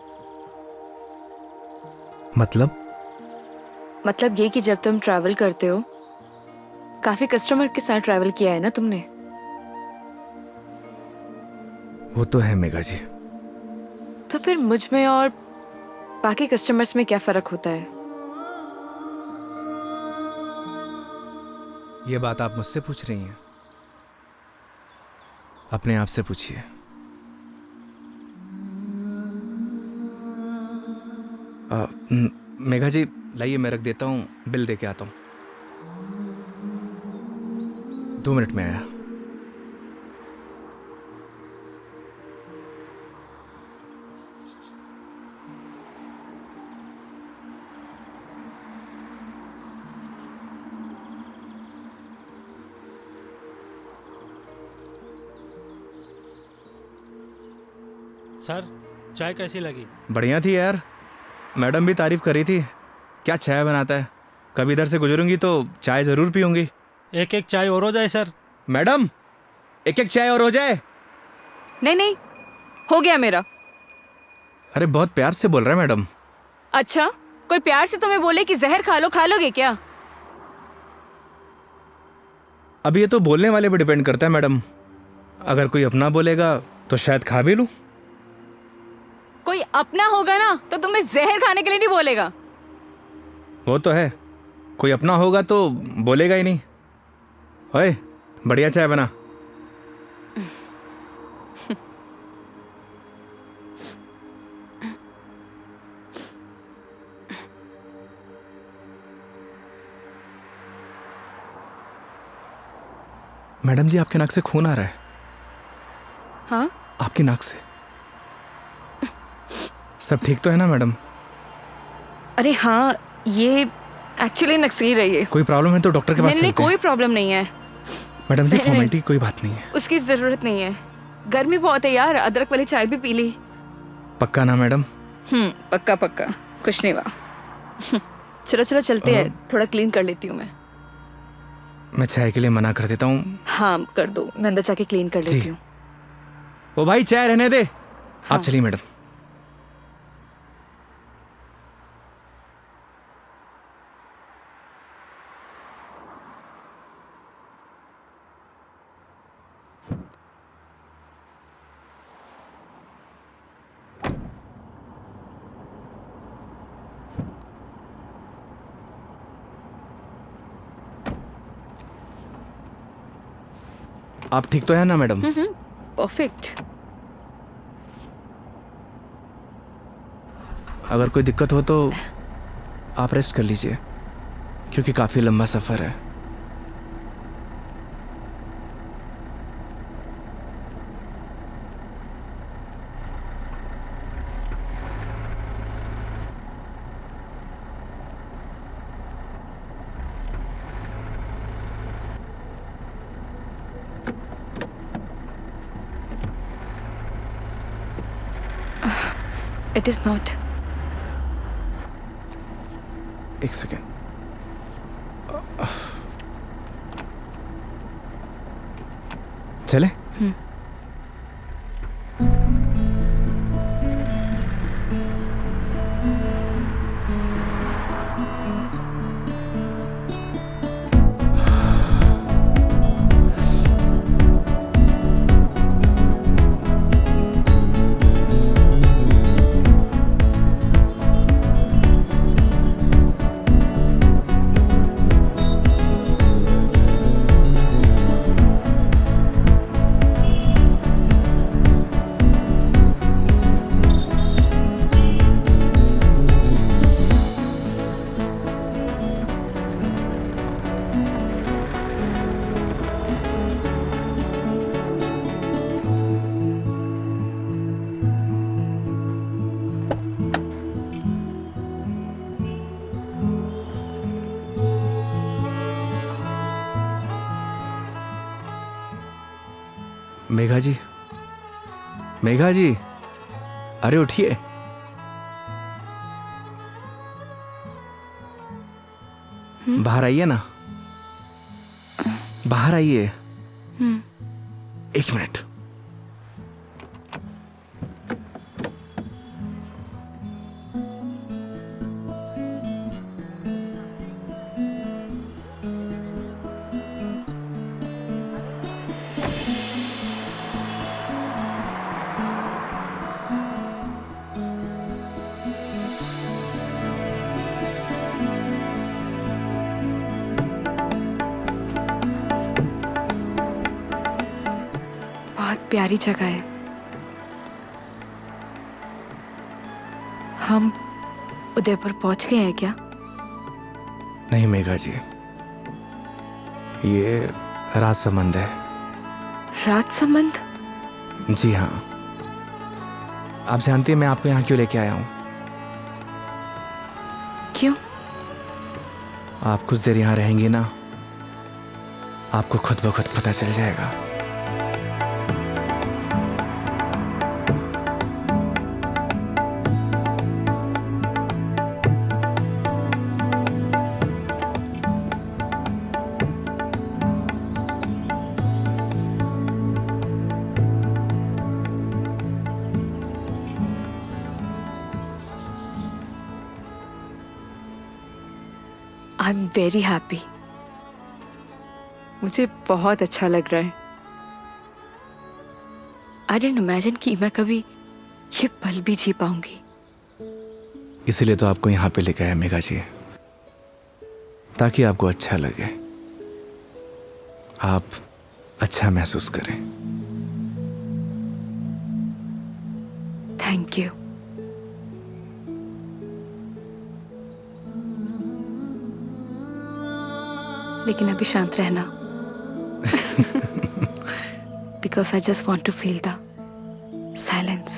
मतलब ये कि जब तुम ट्रैवल करते हो, काफी कस्टमर के साथ ट्रैवल किया है ना तुमने? वो तो है मेघा जी। तो फिर मुझ में और बाकी कस्टमर्स में क्या फर्क होता है? ये बात आप मुझसे पूछ रही हैं? अपने आप से पूछिए। मेघा जी लाइए, मैं रख देता हूँ, बिल दे के आता हूँ। 2 मिनट में आया। सर चाय कैसी लगी? बढ़िया थी यार, मैडम भी तारीफ कर रही थी। क्या चाय बनाता है, कभी इधर से गुजरूंगी तो चाय जरूर पीऊंगी। एक एक चाय और हो जाए सर। मैडम एक एक चाय और हो जाए। नहीं नहीं, हो गया मेरा। अरे बहुत प्यार से बोल रहा है मैडम। अच्छा, कोई प्यार से तुम्हें बोले कि जहर खा लो, खा लोगे क्या? अब ये तो बोलने वाले पे डिपेंड करता है मैडम। अगर कोई अपना बोलेगा तो शायद खा भी लूं। कोई अपना होगा ना तो तुम्हें जहर खाने के लिए नहीं बोलेगा। वो तो है, कोई अपना होगा तो बोलेगा ही नहीं। ओए बढ़िया चाय बना। मैडम जी आपके नाक से खून आ रहा है। हाँ? आपकी नाक से। सब ठीक तो है ना मैडम? अरे हाँ, ये एक्चुअली नक्सीर रही है। कोई प्रॉब्लम है तो डॉक्टर के पास नहीं नहीं, चलते हैं। कोई प्रॉब्लम नहीं है। मैडम जी नहीं, फॉर्मेलिटी की कोई बात नहीं है। उसकी जरूरत नहीं है। गर्मी बहुत है यार, अदरक वाली चाय भी पी ली। पक्का ना मैडम? पक्का पक्का, कुछ नहीं हुआ। चलो चलो चलते हैं, थोड़ा क्लीन कर लेती हूँ मैं। मैं चाय के लिए मना कर देता हूँ। हाँ कर दो, मैं अंदर जाके क्लीन कर लेती हूँ। ओ भाई चाय रहने दे। आप चलिए मैडम। आप ठीक तो है ना मैडम? परफेक्ट। अगर कोई दिक्कत हो तो आप रेस्ट कर लीजिए, क्योंकि काफ़ी लंबा सफ़र है। It is not. एक सेकेंड। चले? मेघा जी, मेघा जी, अरे उठिए। बाहर आइए ना, बाहर आइए। एक मिनट। प्यारी जगह है। हम उदयपुर पहुंच गए हैं क्या? नहीं मेघा जी, ये राज संबंध है। राज संबंध? जी हाँ। आप जानती हैं मैं आपको यहाँ क्यों लेके आया हूँ? क्यों? आप कुछ देर यहाँ रहेंगी ना, आपको खुद ब खुद पता चल जाएगा। I am very happy. मुझे बहुत अच्छा लग रहा है। आई डिडंट इमेजिन कि मैं कभी ये पल भी जी पाऊंगी। इसीलिए तो आपको यहाँ पे लेके आया मेघा जी, ताकि आपको अच्छा लगे, आप अच्छा महसूस करें। Thank you. लेकिन अभी शांत रहना, because I just want to feel the silence.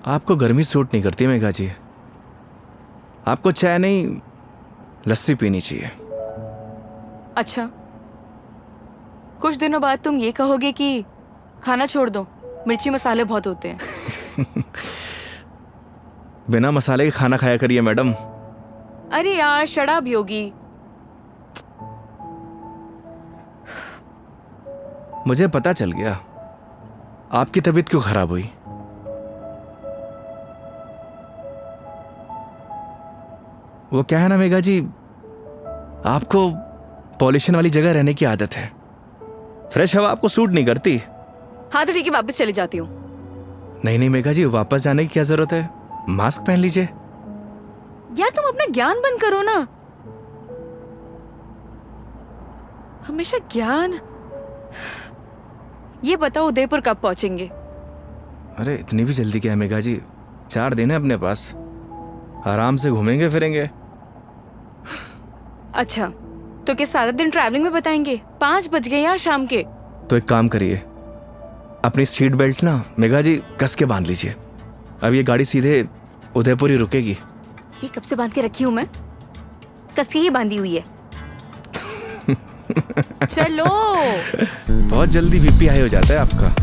आपको गर्मी सूट नहीं करती मेघा जी, आपको चाय नहीं लस्सी पीनी चाहिए। अच्छा, कुछ दिनों बाद तुम ये कहोगे कि खाना छोड़ दो, मिर्ची मसाले बहुत होते हैं। बिना मसाले के खाना खाया करिए मैडम। अरे यार शराब योगी। मुझे पता चल गया आपकी तबीयत क्यों खराब हुई। वो क्या है ना मेघा जी, आपको पॉल्यूशन वाली जगह रहने की आदत है, फ्रेश हवा आपको सूट नहीं करती, हाँ तो ठीक है, वापस चली जाती हूँ। नहीं नहीं मेघा जी, वापस जाने की क्या जरूरत है? मास्क पहन लीजिए। यार तुम अपना ज्ञान बंद करो ना, हमेशा ज्ञान। ये बताओ उदयपुर कब पहुंचेंगे? अरे इतनी भी जल्दी क्या है मेघा जी? 4 दिन है अपने पास, आराम से घूमेंगे फिरेंगे। अच्छा तो क्या सारा दिन ट्रैवलिंग में बताएंगे? 5 बज गए यार शाम के। तो एक काम करिए, अपनी सीट बेल्ट ना मेघा जी कस के बांध लीजिए। अब ये गाड़ी सीधे उदयपुर ही रुकेगी। ये कब से बांध के रखी हूँ मैं? कस के ही बांधी हुई है। चलो। बहुत जल्दी बीपी हाई हो जाता है आपका।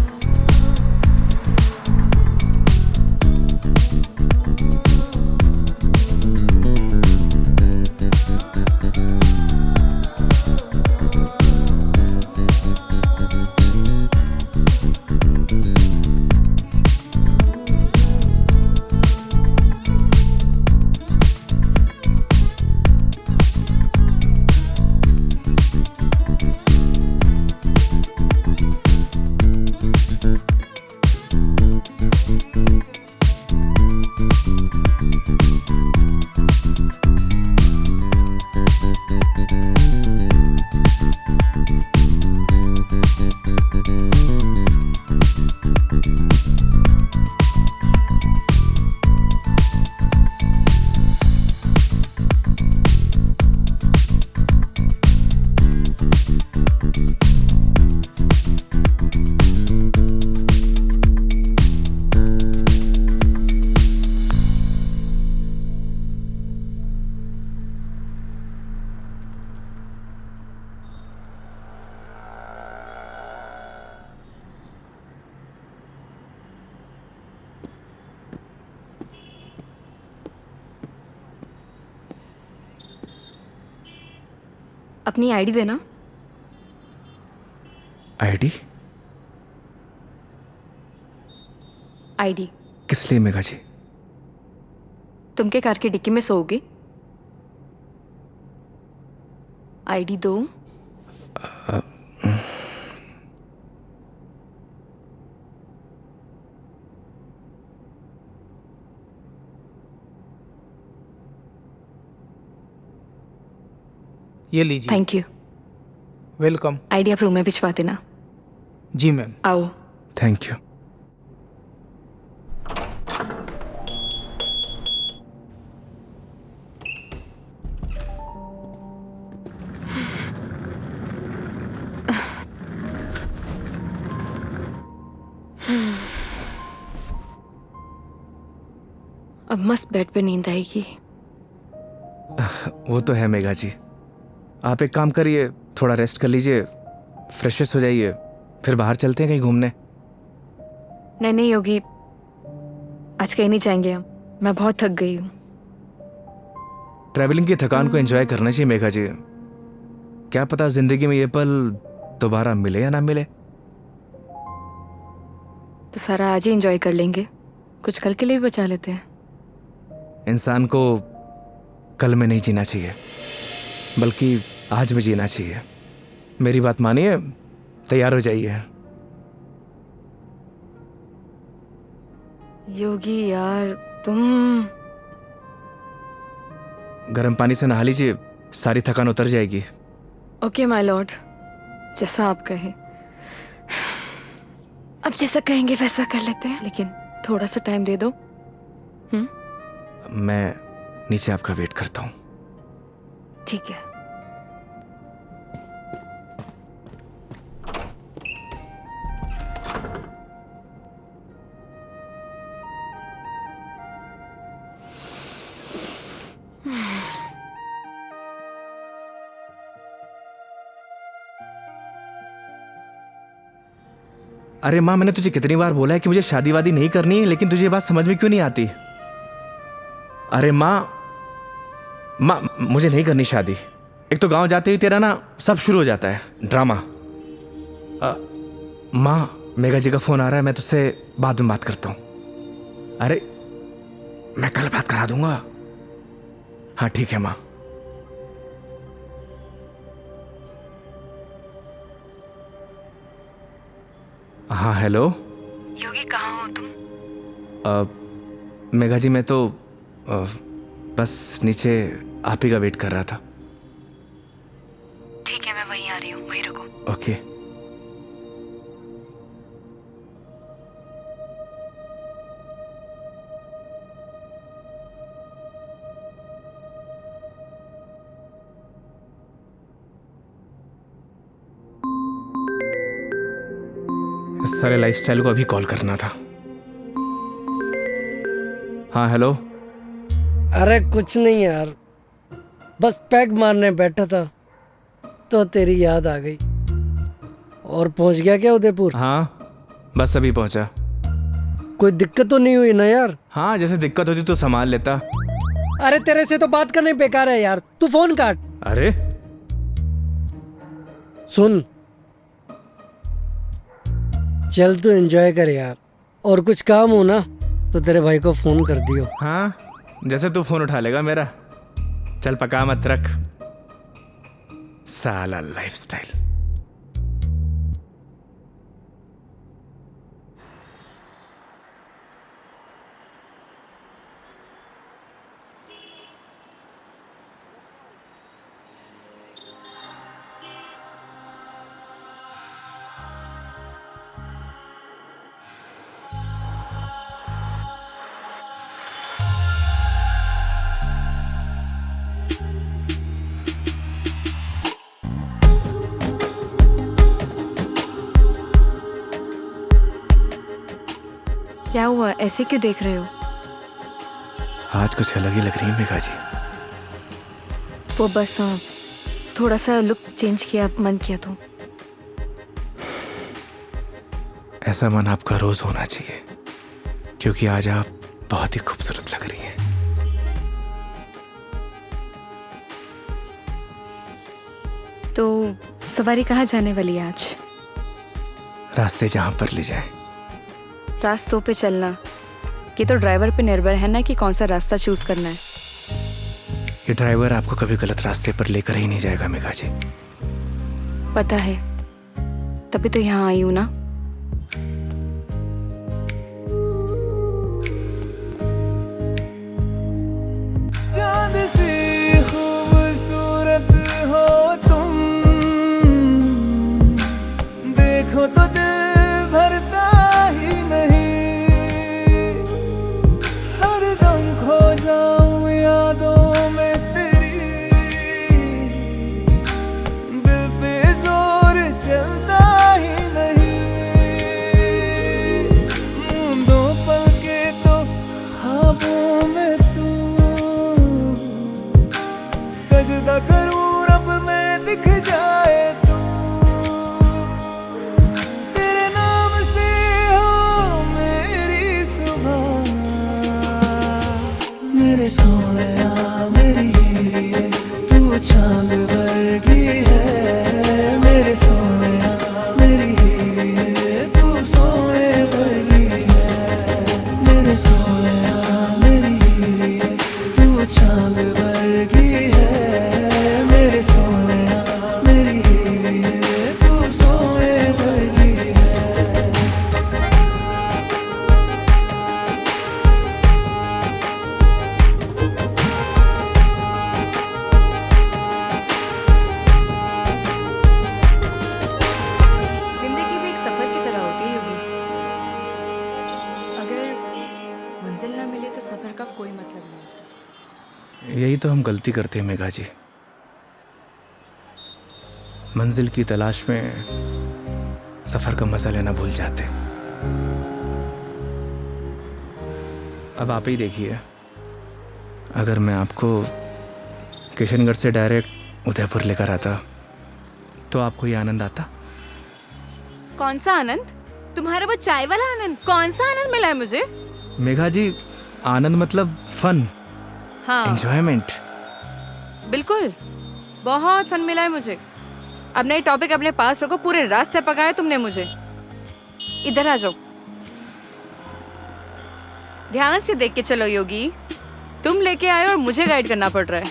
अपनी आईडी देना। आईडी? आईडी किस लिए मेघा जी? तुम के कार की डिक्की में सोओगे? आईडी दो। ये लीजिए। Thank you. वेलकम। आईडी आप रूम में भिजवा देना। जी मैम। आओ। Thank you. अब मस्त बेड पे नींद आएगी। वो तो है मेघा जी, आप एक काम करिए, थोड़ा रेस्ट कर लीजिए, फ्रेश हो जाइए, फिर बाहर चलते हैं कहीं घूमने। नहीं नहीं योगी, आज कहीं नहीं जाएंगे हम, मैं बहुत थक गई हूँ। ट्रैवलिंग की थकान को एंजॉय करना चाहिए मेघा जी। क्या पता जिंदगी में ये पल दोबारा मिले या ना मिले। तो सारा आज ही एंजॉय कर लेंगे, कुछ कल के लिए भी बचा लेते हैं। इंसान को कल में नहीं जीना चाहिए, बल्कि आज में जीना चाहिए। मेरी बात मानिए, तैयार हो जाइए। योगी यार तुम। गर्म पानी से नहा लीजिए, सारी थकान उतर जाएगी। ओके माय लॉर्ड, जैसा आप कहें। अब जैसा कहेंगे वैसा कर लेते हैं, लेकिन थोड़ा सा टाइम दे दो। मैं नीचे आपका वेट करता हूँ। ठीक है। अरे माँ, मैंने तुझे कितनी बार बोला है कि मुझे शादी वादी नहीं करनी है, लेकिन तुझे ये बात समझ में क्यों नहीं आती? अरे माँ, मुझे नहीं करनी शादी। एक तो गांव जाते ही तेरा ना सब शुरू हो जाता है ड्रामा। माँ, मेघा जी का फोन आ रहा है, मैं तुझसे बाद में बात करता हूँ। अरे मैं कल बात करा दूंगा। हाँ ठीक है माँ। हाँ हेलो। योगी कहाँ हो तुम? मेघा जी मैं तो बस नीचे आप ही का वेट कर रहा था। ठीक है, मैं वहीं आ रही हूँ, वहीं रुको। ओके। इस सारे लाइफस्टाइल को अभी कॉल करना था। हाँ हेलो। अरे कुछ नहीं यार, बस पैग मारने बैठा था तो तेरी याद आ गई। और पहुंच गया क्या उदयपुर? हाँ बस अभी पहुंचा। कोई दिक्कत तो नहीं हुई ना यार? हाँ जैसे दिक्कत होती तो संभाल लेता। अरे तेरे से तो बात करने बेकार है यार, तू फोन काट। अरे सुन, चल तू एंजॉय कर यार, और कुछ काम हो ना तो तेरे भाई को फोन कर दियो। हाँ जैसे तू फोन उठा लेगा मेरा। चल पका मत रख, साला लाइफस्टाइल। क्या हुआ, ऐसे क्यों देख रहे हो? आज कुछ अलग ही लग रही है मेघा जी। वो बस थोड़ा सा लुक चेंज किया, मन किया तो। ऐसा मन आपका रोज होना चाहिए, क्योंकि आज आप बहुत ही खूबसूरत लग रही हैं। तो सवारी कहाँ जाने वाली है आज? रास्ते जहां पर ले जाए। रास्तों पे चलना, ये तो ड्राइवर पे निर्भर है ना कि कौन सा रास्ता चूज करना है। ये ड्राइवर आपको कभी गलत रास्ते पर लेकर ही नहीं जाएगा मेघा जी। पता है, तभी तो यहाँ आई हूँ ना। चांद सी खूबसूरत हो तुम, देखो तो दिल भरता ही नहीं। हरदम खो जाऊं यादों में तेरी, दिल पे जोर चलता ही नहीं। दो पल के तो ख्वाबों में तू, सजदा करूं रब में दिख जाए तू। तेरे नाम से हो मेरी सुबह, मेरे सोनिया मेरी हीरे, तू चांद वर्गी है। मेरे सोनिया मेरी हीरे, तू सोने वर्गी है। मेरे सोनिया मेरी हीरे, तू चांद वर्गी है। मेरे सोनिया मेरी हीरे, तू सोने वर्गी है। जिंदगी भी एक सफर की तरह होती है योगी। अगर मंजिल ना मिले तो सफर का कोई मतलब नहीं। यही तो हम गलती करते हैं मेघा जी। मंजिल की तलाश में सफर का मजा लेना भूल जाते हैं। अब आप ही देखिए, अगर मैं आपको किशनगढ़ से डायरेक्ट उदयपुर लेकर आता तो आपको ये आनंद आता? कौन सा आनंद? तुम्हारा वो चाय वाला आनंद? कौन सा आनंद मिला है मुझे? मेघा जी, आनंद मतलब फन, हाँ एंजॉयमेंट। बिल्कुल, बहुत फन मिला है मुझे। अब नई टॉपिक अपने पास रखो, पूरे रास्ते पकाया तुमने मुझे। इधर आ जाओ, ध्यान से देख के चलो योगी। तुम लेके आए और मुझे गाइड करना पड़ रहा है।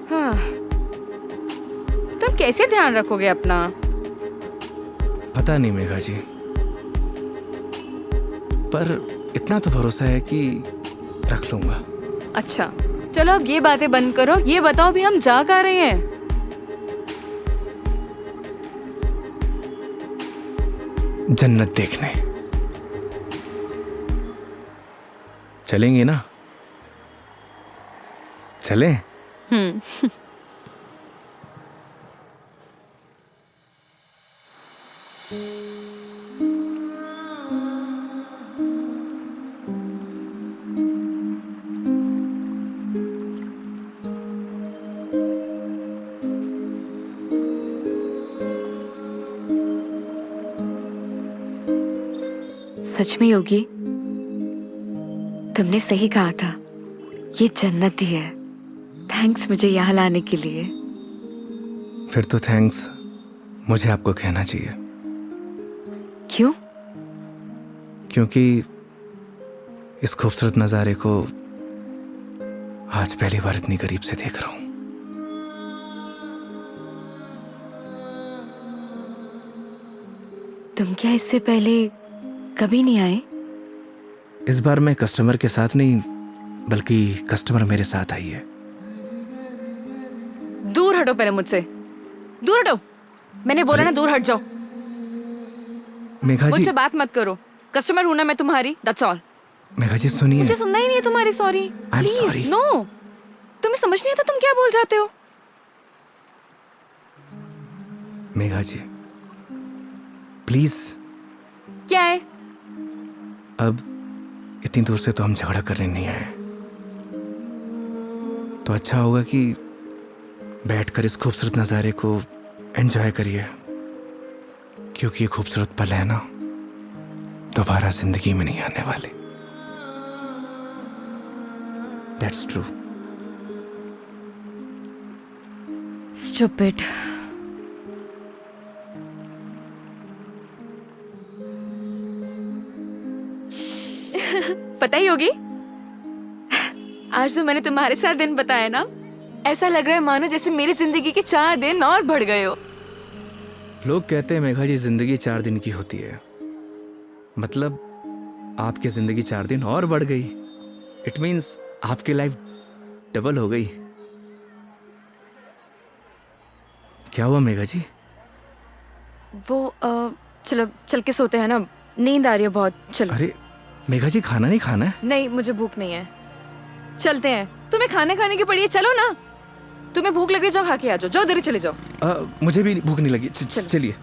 हाँ, तुम कैसे ध्यान रखोगे अपना? पता नहीं मेघा जी, पर इतना तो भरोसा है कि रख लूंगा। अच्छा चलो अब ये बातें बंद करो, ये बताओ भी हम जा कहाँ रहे हैं? जन्नत देखने चलेंगे ना? चलें? सच में योगी, तुमने सही कहा था, ये जन्नत ही है। थैंक्स मुझे यहाँ लाने के लिए। फिर तो थैंक्स मुझे आपको कहना चाहिए। क्यों? क्योंकि इस खूबसूरत नज़ारे को आज पहली बार इतनी करीब से देख रहा हूं। तुम क्या इससे पहले कभी नहीं आए? इस बार मैं कस्टमर के साथ नहीं, बल्कि कस्टमर मेरे साथ आई है। दूर हटो पहले मुझसे, दूर हटो। मैंने बोला ना दूर हट जाओ। मेघा जी, मुझसे बात मत करो। कस्टमर हूं ना मैं तुम्हारी, दैट्स ऑल। मेघा जी सुनिए। मुझे सुनना ही नहीं है तुम्हारी sorry. I'm sorry. Please no. तुम्हें समझ नहीं आता तुम क्या बोल जाते हो? मेघा जी प्लीज। क्या है? अब इतनी दूर से तो हम झगड़ा करने नहीं आए, तो अच्छा होगा कि बैठकर इस खूबसूरत नज़ारे को एंजॉय करिए, क्योंकि ये खूबसूरत पल है ना, दोबारा जिंदगी में नहीं आने वाले। That's true. स्टूपिड। पता ही होगी, आज जो मैंने तुम्हारे साथ दिन बताया ना, ऐसा लग रहा है मानो जैसे मेरी जिंदगी के 4 दिन और बढ़ गए हो। लोग कहते हैं मेघा जी जिंदगी 4 दिन की होती है, मतलब आपकी जिंदगी 4 दिन और बढ़ गई। इट मीन्स आपकी लाइफ डबल हो गई। क्या हुआ मेघा जी? वो चलो चल के सोते हैं ना, नींद आ रही है बहुत। चलो। अरे मेघा जी खाना नहीं खाना है? नहीं मुझे भूख नहीं है, चलते हैं। तुम्हें खाना खाने की पड़ी है, चलो ना। तुम्हें भूख लग रही, जाओ खा के आ जाओ, जाओ देरी चले जाओ। मुझे भी भूख नहीं लगी। चलिए।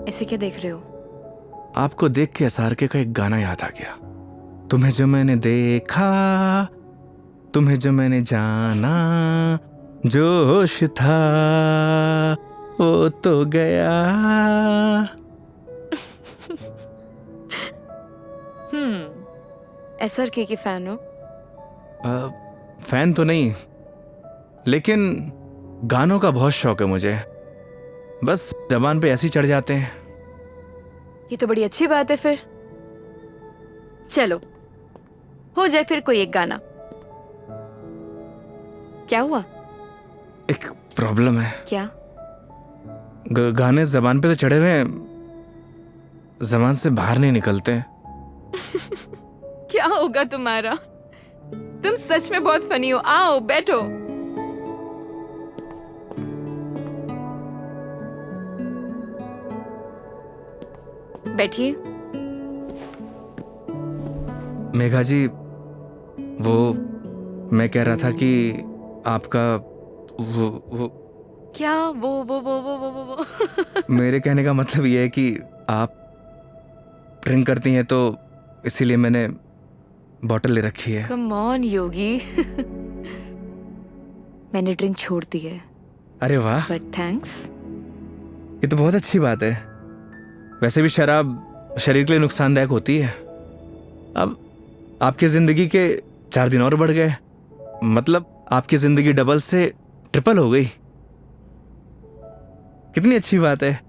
ऐसे क्या देख रहे हो? आपको देख के SRK का एक गाना याद आ गया। तुम्हें जो मैंने देखा, तुम्हें जो मैंने जाना, जोश था वो तो गया। SRK की फैन हो? फैन तो नहीं, लेकिन गानों का बहुत शौक है मुझे। बस जबान पे ऐसे ही चढ़ जाते हैं। ये तो बड़ी अच्छी बात है फिर। चलो हो जाए फिर कोई एक गाना। क्या हुआ? एक प्रॉब्लम है। क्या? गाने जबान पे तो चढ़े हुए हैं, जबान से बाहर नहीं निकलते। क्या होगा तुम्हारा? तुम सच में बहुत फनी हो। आओ बैठो। बैठिए। मेघा जी, वो मैं कह रहा था कि आपका वो क्या वो मेरे कहने का मतलब ये है कि आप ड्रिंक करती हैं, तो इसीलिए मैंने बॉटल ले रखी है। कम ऑन योगी। मैंने ड्रिंक छोड़ दी है। अरे वाह, बट थैंक्स। ये तो बहुत अच्छी बात है। वैसे भी शराब शरीर के लिए नुकसानदायक होती है। अब आपकी जिंदगी के 4 दिन और बढ़ गए, मतलब आपकी जिंदगी डबल से ट्रिपल हो गई। कितनी अच्छी बात है।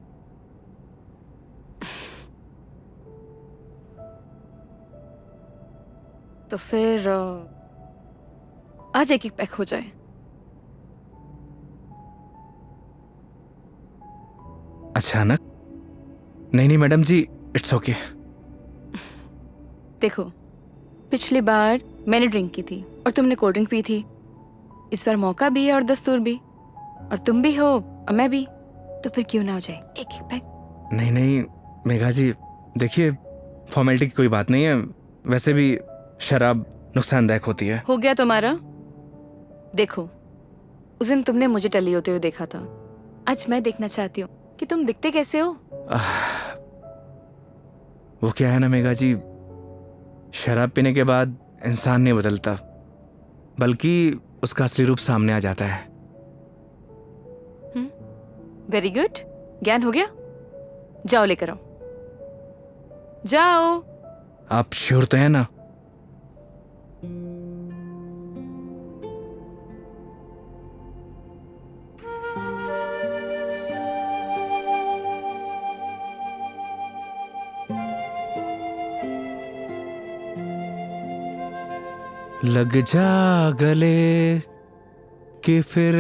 तो फिर आज एक एक पैक हो जाए। अचानक? नहीं मैडम जी, इट्स ओके। देखो, पिछली बार मैंने ड्रिंक की थी और तुमने कोल्ड ड्रिंक पी थी। इस बार मौका भी है और दस्तूर भी, और तुम भी हो और मैं भी, तो फिर क्यों ना हो जाए एक एक पैक। नहीं मेघा जी, देखिए फॉर्मेलिटी की कोई बात नहीं है। वैसे भी शराब नुकसानदायक होती है। हो गया तुम्हारा। देखो, उस दिन तुमने मुझे टली होते हुए देखा था, आज मैं देखना चाहती हूँ कि तुम दिखते कैसे हो। वो क्या है ना मेघा जी, शराब पीने के बाद इंसान नहीं बदलता, बल्कि उसका असली रूप सामने आ जाता है। वेरी गुड, ज्ञान हो गया। जाओ लेकर आओ, जाओ। आप श्योर तो है ना? लग जा गले कि फिर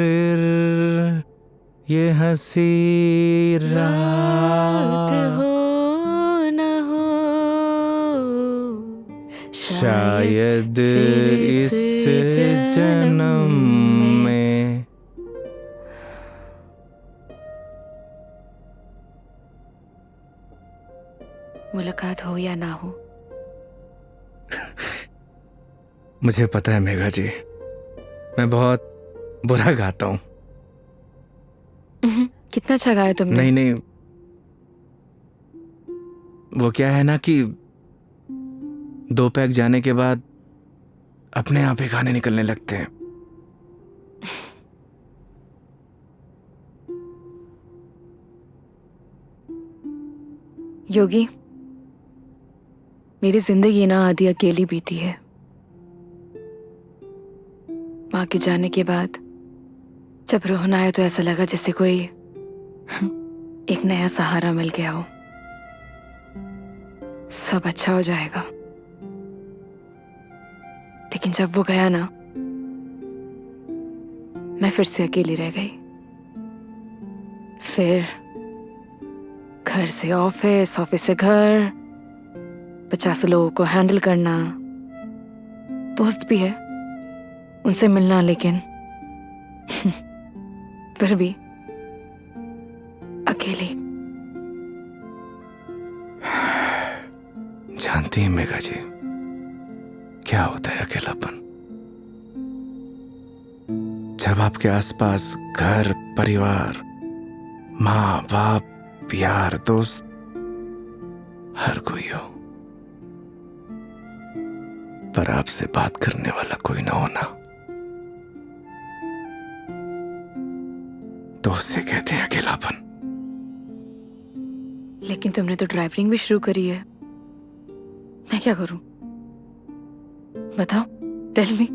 ये हंसी रात हो न हो, शायद इस जन्म में। मुलाकात हो या ना हो। मुझे पता है मेघा जी, मैं बहुत बुरा गाता हूँ। कितना अच्छा गाया तुमने। नहीं, वो क्या है ना कि 2 पैक जाने के बाद अपने आप ही गाने निकलने लगते हैं। योगी, मेरी जिंदगी ना आधी अकेली बीती है। माँ के जाने के बाद जब रोहन आया तो ऐसा लगा जैसे कोई एक नया सहारा मिल गया हो। सब अच्छा हो जाएगा। लेकिन जब वो गया ना, मैं फिर से अकेली रह गई। फिर घर से ऑफिस, ऑफिस से घर, 50 लोगों को हैंडल करना, दोस्त भी है, उनसे मिलना, लेकिन फिर भी अकेली। जानती हैं मेघा जी, क्या होता है अकेलापन? जब आपके आसपास घर, परिवार, माँ बाप, यार, दोस्त, हर कोई हो, पर आपसे बात करने वाला कोई ना होना, तो उससे कहते हैं अकेलापन। लेकिन तुमने तो ड्राइविंग भी शुरू करी है। मैं क्या करूं? बताओ, tell me,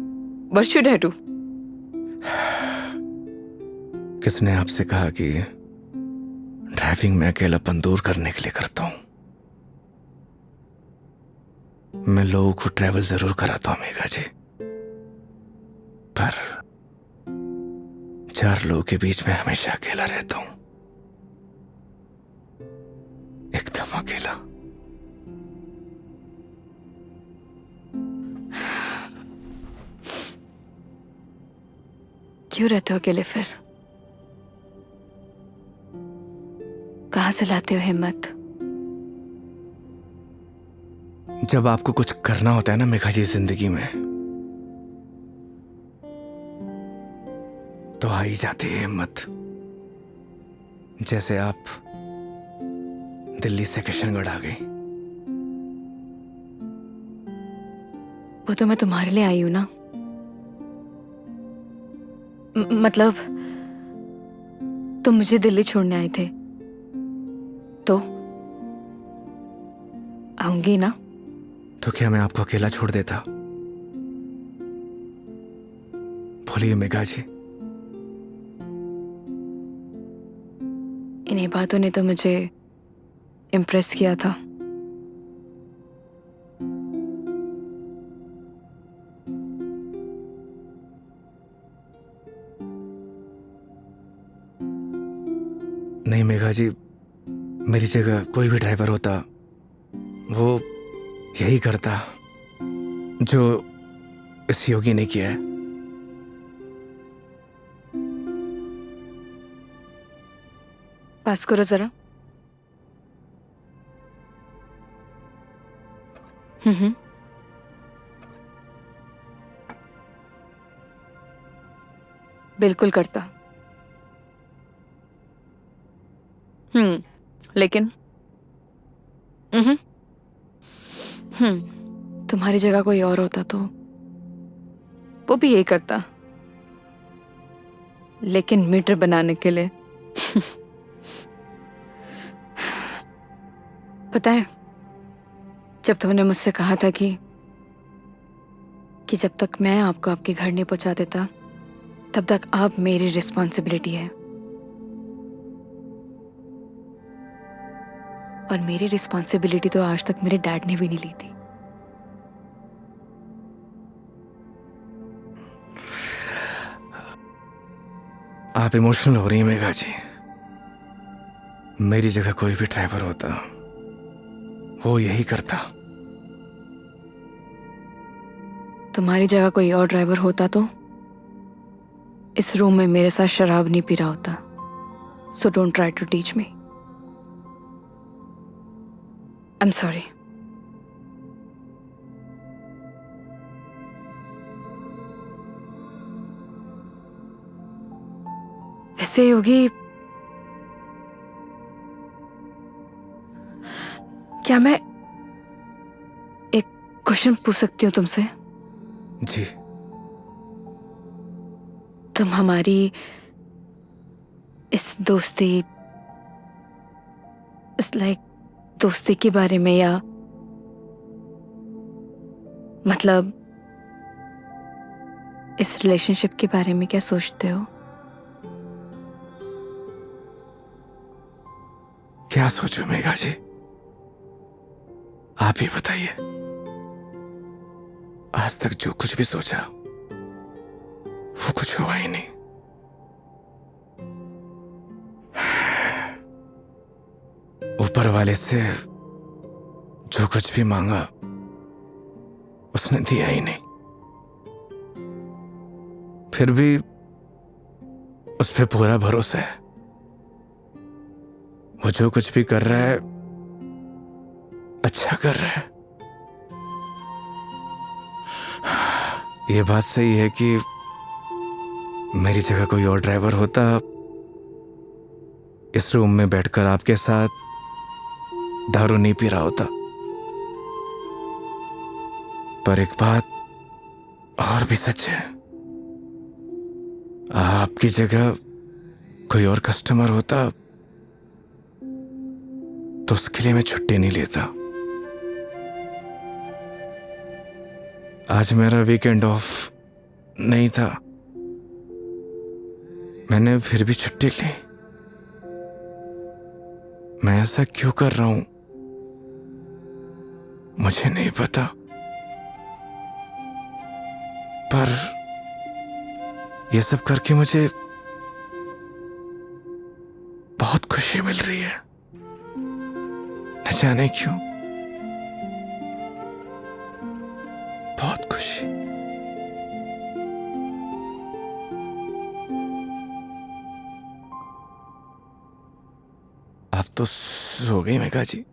what should I do? किसने आपसे कहा कि ड्राइविंग में अकेलापन दूर करने के लिए करता हूं? मैं लोगों को ट्रैवल जरूर कराता हूं मेघा जी, पर 4 लोगों के बीच में हमेशा अकेला रहता हूं, एकदम अकेला। क्यों रहते हो अकेले फिर? कहां से लाते हो हिम्मत? जब आपको कुछ करना होता है ना मेघा जी जिंदगी में, तो आ ही जाती है हिम्मत। जैसे आप दिल्ली से किशनगढ़ आ गई। वो तो मैं तुम्हारे लिए आई हूं ना। मतलब तुम मुझे दिल्ली छोड़ने आए थे तो आऊंगी ना। तो क्या मैं आपको अकेला छोड़ देता? बोलिए मेघा जी। इन्हीं बातों ने तो मुझे इम्प्रेस किया था। नहीं मेघा जी, मेरी जगह कोई भी ड्राइवर होता वो यही करता जो इस योगी ने किया है। पास करो जरा। हम्म। बिल्कुल करता। लेकिन तुम्हारी जगह कोई और होता तो वो भी यही करता, लेकिन मीटर बनाने के लिए। पता है, जब तुमने मुझसे कहा था कि जब तक मैं आपको आपके घर नहीं पहुंचा देता तब तक आप मेरी रिस्पॉन्सिबिलिटी है, और मेरी रिस्पॉन्सिबिलिटी तो आज तक मेरे डैड ने भी नहीं ली थी। आप इमोशनल हो रही हैं मेघा जी। मेरी जगह कोई भी ड्राइवर होता वो यही करता। तुम्हारी जगह कोई और ड्राइवर होता तो इस रूम में मेरे साथ शराब नहीं पी रहा होता। So don't try to teach me. I am sorry. वैसे योगी, क्या मैं एक क्वेश्चन पूछ सकती हूँ तुमसे? जी। तुम हमारी इस दोस्ती, इस लाइक दोस्ती के बारे में, या मतलब इस रिलेशनशिप के बारे में क्या सोचते हो? क्या सोचूं मेघा जी, आप ही बताइए। आज तक जो कुछ भी सोचा वो कुछ हुआ ही नहीं। ऊपर वाले से जो कुछ भी मांगा उसने दिया ही नहीं, फिर भी उस पे पूरा भरोसा है। वो जो कुछ भी कर रहा है अच्छा कर रहा है। ये बात सही है कि मेरी जगह कोई और ड्राइवर होता इस रूम में बैठकर आपके साथ दारू नहीं पी रहा होता। पर एक बात और भी सच है, आपकी जगह कोई और कस्टमर होता तो उसके लिए मैं छुट्टी नहीं लेता। आज मेरा वीकेंड ऑफ नहीं था, मैंने फिर भी छुट्टी ली। मैं ऐसा क्यों कर रहा हूं मुझे नहीं पता, पर यह सब करके मुझे बहुत खुशी मिल रही है, न जाने क्यों, बहुत खुशी। आप तो सो गई Megha ji.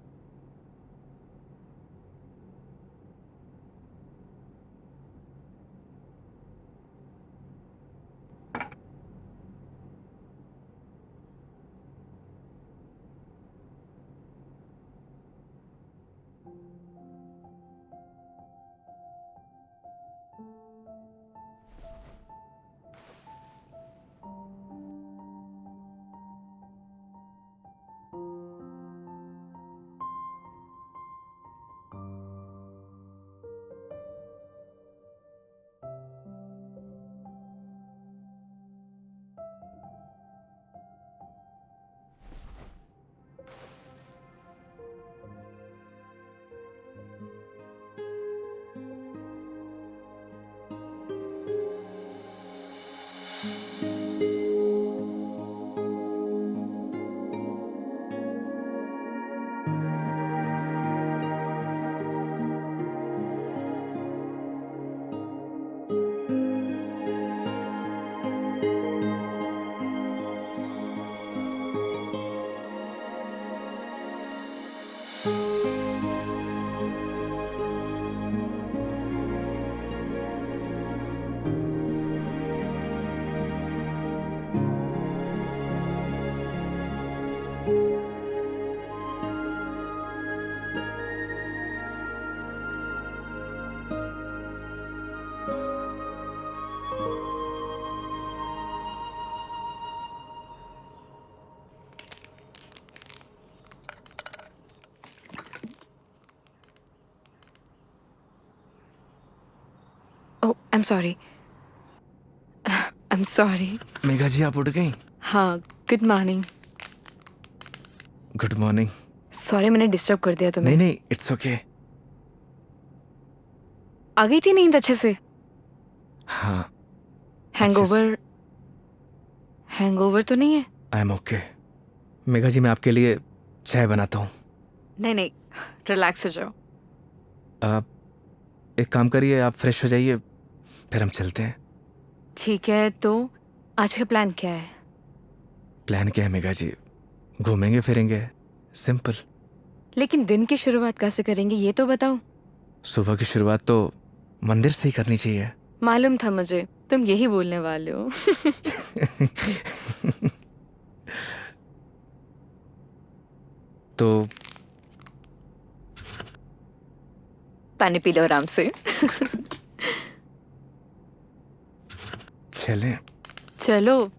Oh I am sorry, I am sorry. Megha ji आप उठ गई? हाँ, good morning. Good morning. Sorry मैंने डिस्टर्ब कर दिया तुम्हें। नहीं नहीं, इट्स ओके। आ गई थी नींद अच्छे से? हाँ। हैंगओवर, हैंगओवर तो नहीं है? I am okay. Megha ji मैं आपके लिए चाय बनाता हूँ। नहीं नहीं, रिलैक्स हो जाओ। आप एक काम करिए, आप फ्रेश हो जाइए, फिर हम चलते हैं। ठीक है, तो आज का प्लान क्या है? प्लान क्या है मेघा जी? घूमेंगे फिरेंगे, सिंपल। लेकिन दिन की शुरुआत कैसे करेंगे ये तो बताओ। सुबह की शुरुआत तो मंदिर से ही करनी चाहिए। मालूम था मुझे तुम यही बोलने वाले हो। तो पानी पी लो आराम से। चलें। चलो।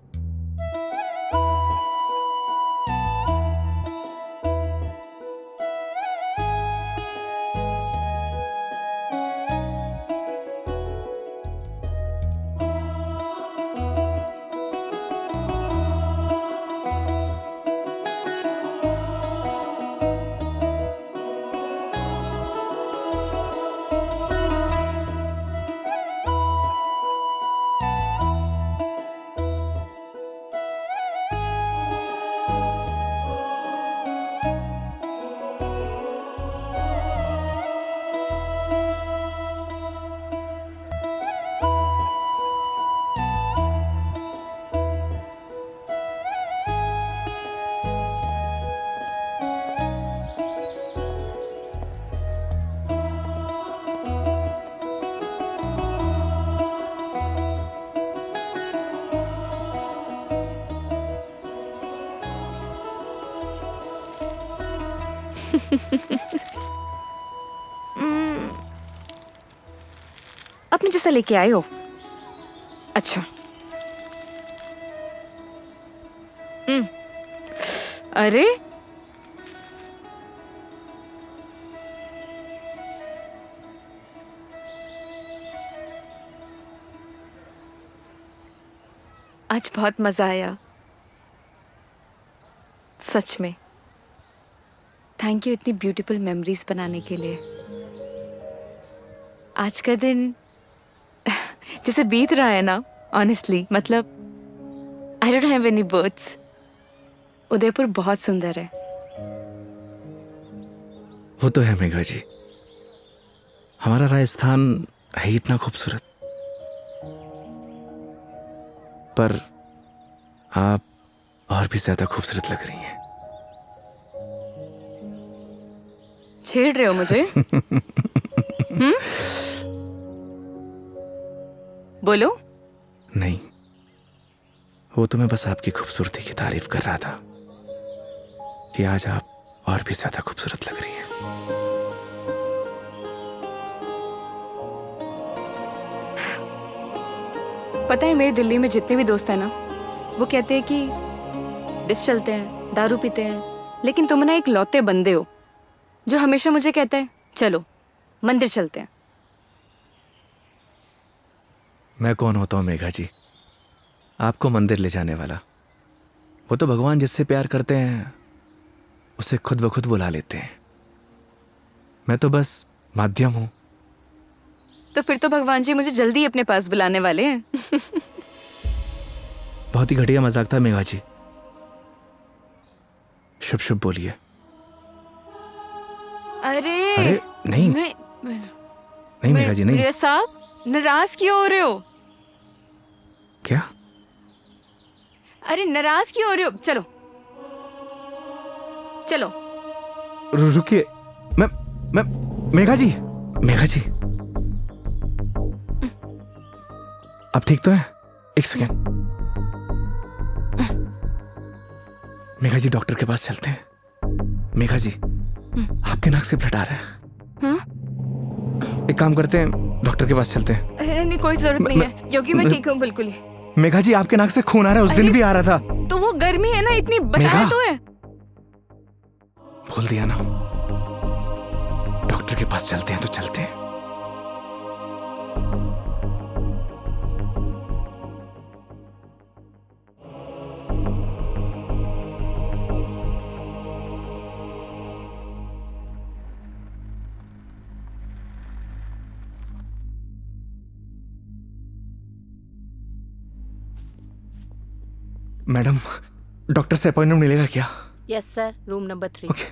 अपने जैसा लेके आए हो? अच्छा। अरे आज बहुत मजा आया सच में। थैंक यू इतनी ब्यूटीफुल मेमोरीज बनाने के लिए। आज का दिन जैसे बीत रहा है ना, ऑनेस्टली मतलब I don't have any words. Udaipur बहुत सुंदर है। वो तो है मेघा जी, हमारा राजस्थान है ही इतना खूबसूरत। पर आप और भी ज्यादा खूबसूरत लग रही हैं। छेड़ रहे हो मुझे? बोलो। नहीं, वो तो मैं बस आपकी खूबसूरती की तारीफ कर रहा था कि आज आप और भी ज्यादा खूबसूरत लग रही हैं। पता है मेरे दिल्ली में जितने भी दोस्त हैं ना, वो कहते हैं कि डिस चलते हैं, दारू पीते हैं, लेकिन तुम ना एक लौते बंदे हो जो हमेशा मुझे कहता है चलो मंदिर चलते हैं। मैं कौन होता हूँ मेघा जी आपको मंदिर ले जाने वाला? वो तो भगवान जिससे प्यार करते हैं उसे खुद ब खुद बुला लेते हैं। मैं तो बस माध्यम हूं। तो फिर तो भगवान जी मुझे जल्दी अपने पास बुलाने वाले हैं। बहुत ही घटिया मजाक था मेघा जी। शुभ शुभ बोलिए। अरे नहीं नहीं मेघा जी नहीं। साहब नाराज क्यों हो रहे हो? क्या? अरे नाराज क्यों हो रहे हो? चलो चलो। रुकिए। मैं मेघा जी आप ठीक तो है? एक सेकेंड। मेघा जी डॉक्टर के पास चलते हैं। मेघा जी आपके नाक से ब्लड आ रहा है। हाँ? एक काम करते हैं, डॉक्टर के पास चलते हैं। अरे नहीं कोई जरूरत नहीं है क्योंकि मैं ठीक हूँ बिल्कुल ही। मेघा जी आपके नाक से खून आ रहा है, उस दिन भी आ रहा था। तो वो गर्मी है ना, इतनी बताया तो है। भूल दिया ना। डॉक्टर के पास चलते हैं तो चलते हैं। मैडम, डॉक्टर से अपॉइंटमेंट मिलेगा क्या? Yes sir, room number 3। Okay,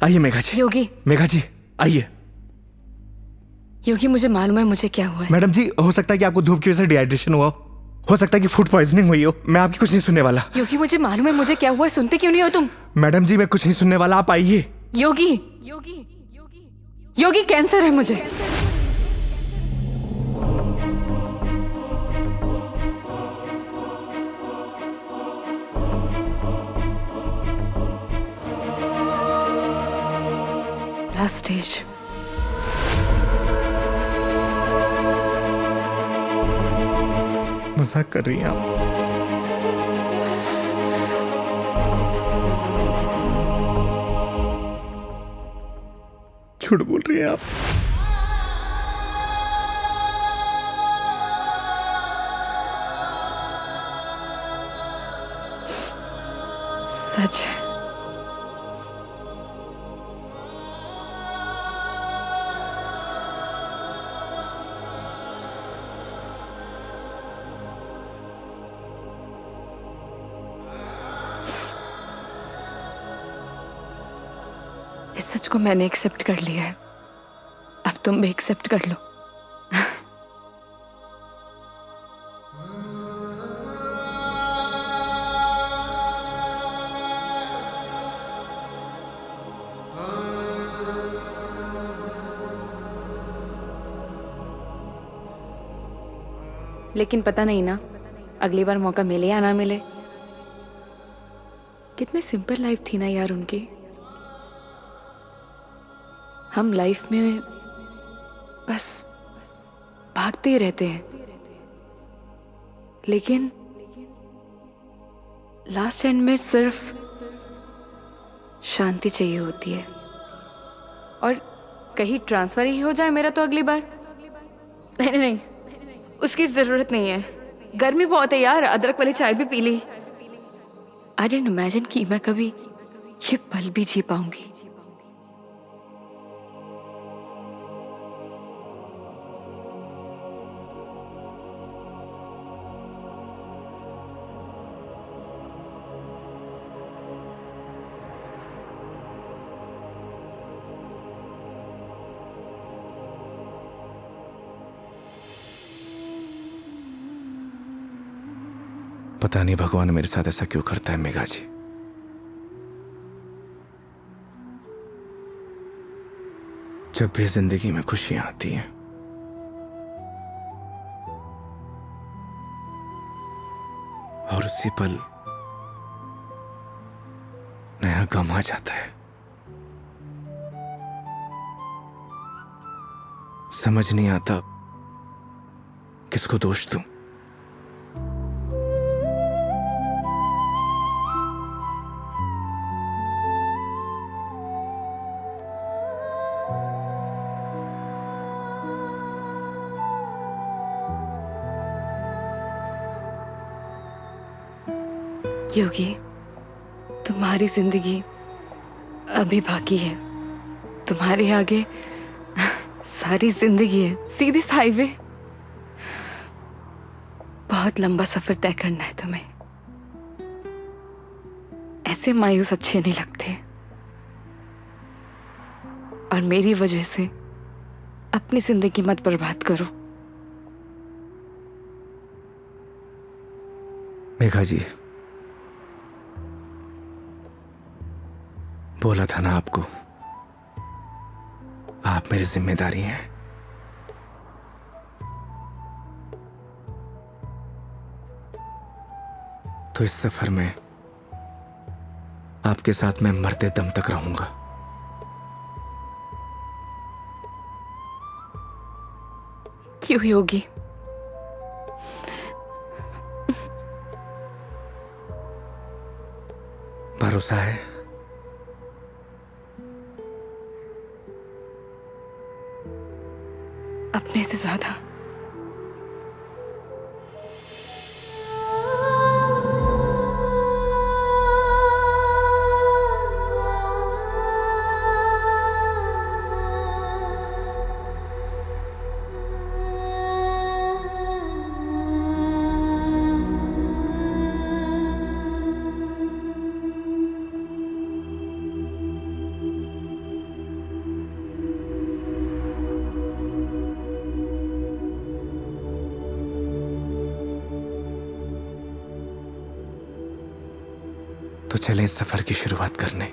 आइए मेघा जी। योगी, मेघा जी आइए। योगी मुझे मालूम है मुझे क्या हुआ है। मैडम जी, हो सकता है कि आपको धूप की वजह से डिहाइड्रेशन हुआ हो सकता है कि फूड पॉइजनिंग हुई हो। मैं आपकी कुछ नहीं सुनने वाला। योगी मुझे मालूम है मुझे क्या हुआ है, सुनते क्यों नहीं हो तुम? मैडम जी, मैं कुछ नहीं सुनने वाला, आप आइए। योगी, योगी, योगी कैंसर है मुझे। Last stage. मजाक कर रही हैं आप? झूठ बोल रही हैं आप? सच है। इस सच को मैंने एक्सेप्ट कर लिया है, अब तुम भी एक्सेप्ट कर लो। लेकिन पता नहीं ना अगली बार मौका मिले या ना मिले। कितनी सिंपल लाइफ थी ना यार उनकी। हम लाइफ में बस भागते ही रहते हैं, लेकिन लास्ट एंड में सिर्फ शांति चाहिए होती है। और कहीं ट्रांसफर ही हो जाए मेरा तो अगली बार। नहीं नहीं, उसकी जरूरत नहीं है। गर्मी बहुत है यार, अदरक वाली चाय भी पी ली। आई डिडंट इमेजिन कि मैं कभी ये पल भी जी पाऊंगी। पता नहीं भगवान मेरे साथ ऐसा क्यों करता है मेघा जी। जब भी जिंदगी में खुशियां आती हैं, और उसी पल नया गम आ जाता है। समझ नहीं आता किसको दोष दूं। योगी, तुम्हारी जिंदगी अभी बाकी है। तुम्हारे आगे सारी जिंदगी है, सीधी हाईवे। बहुत लंबा सफर तय करना है तुम्हें। ऐसे मायूस अच्छे नहीं लगते। और मेरी वजह से अपनी जिंदगी मत बर्बाद करो। मेघा जी, बोला था ना आपको, आप मेरी जिम्मेदारी हैं। तो इस सफर में आपके साथ मैं मरते दम तक रहूंगा। क्यों योगी? भरोसा है। अपने से ज्यादा। चले इस सफर की शुरुआत करने।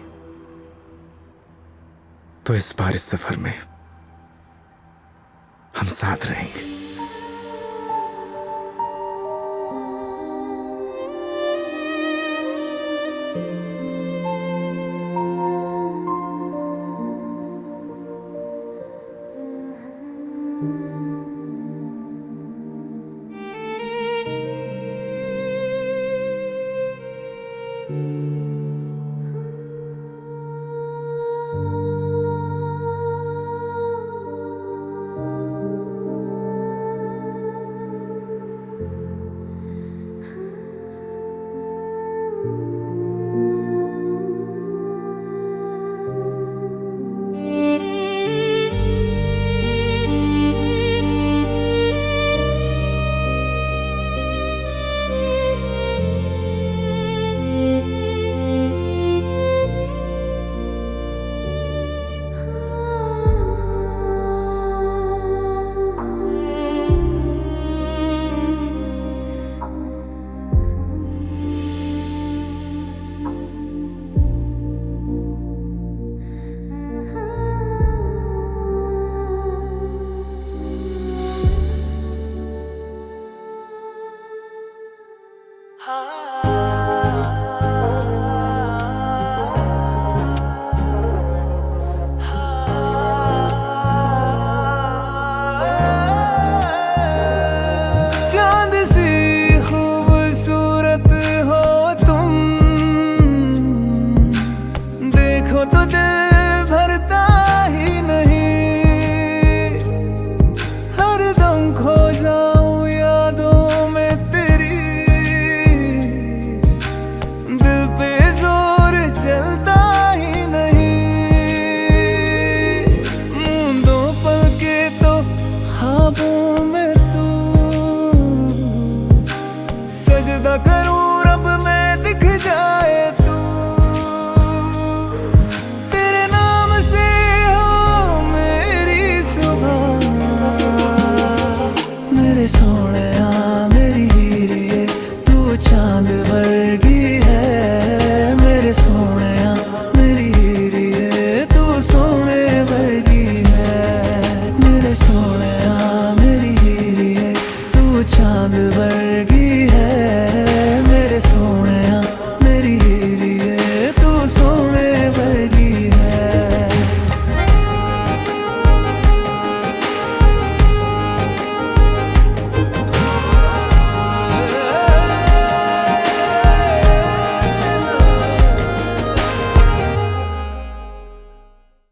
तो इस बार इस सफर में हम साथ रहेंगे। चांद सी खूबसूरत हो तुम, देखो तो दिल भरता ही नहीं, हर दम खो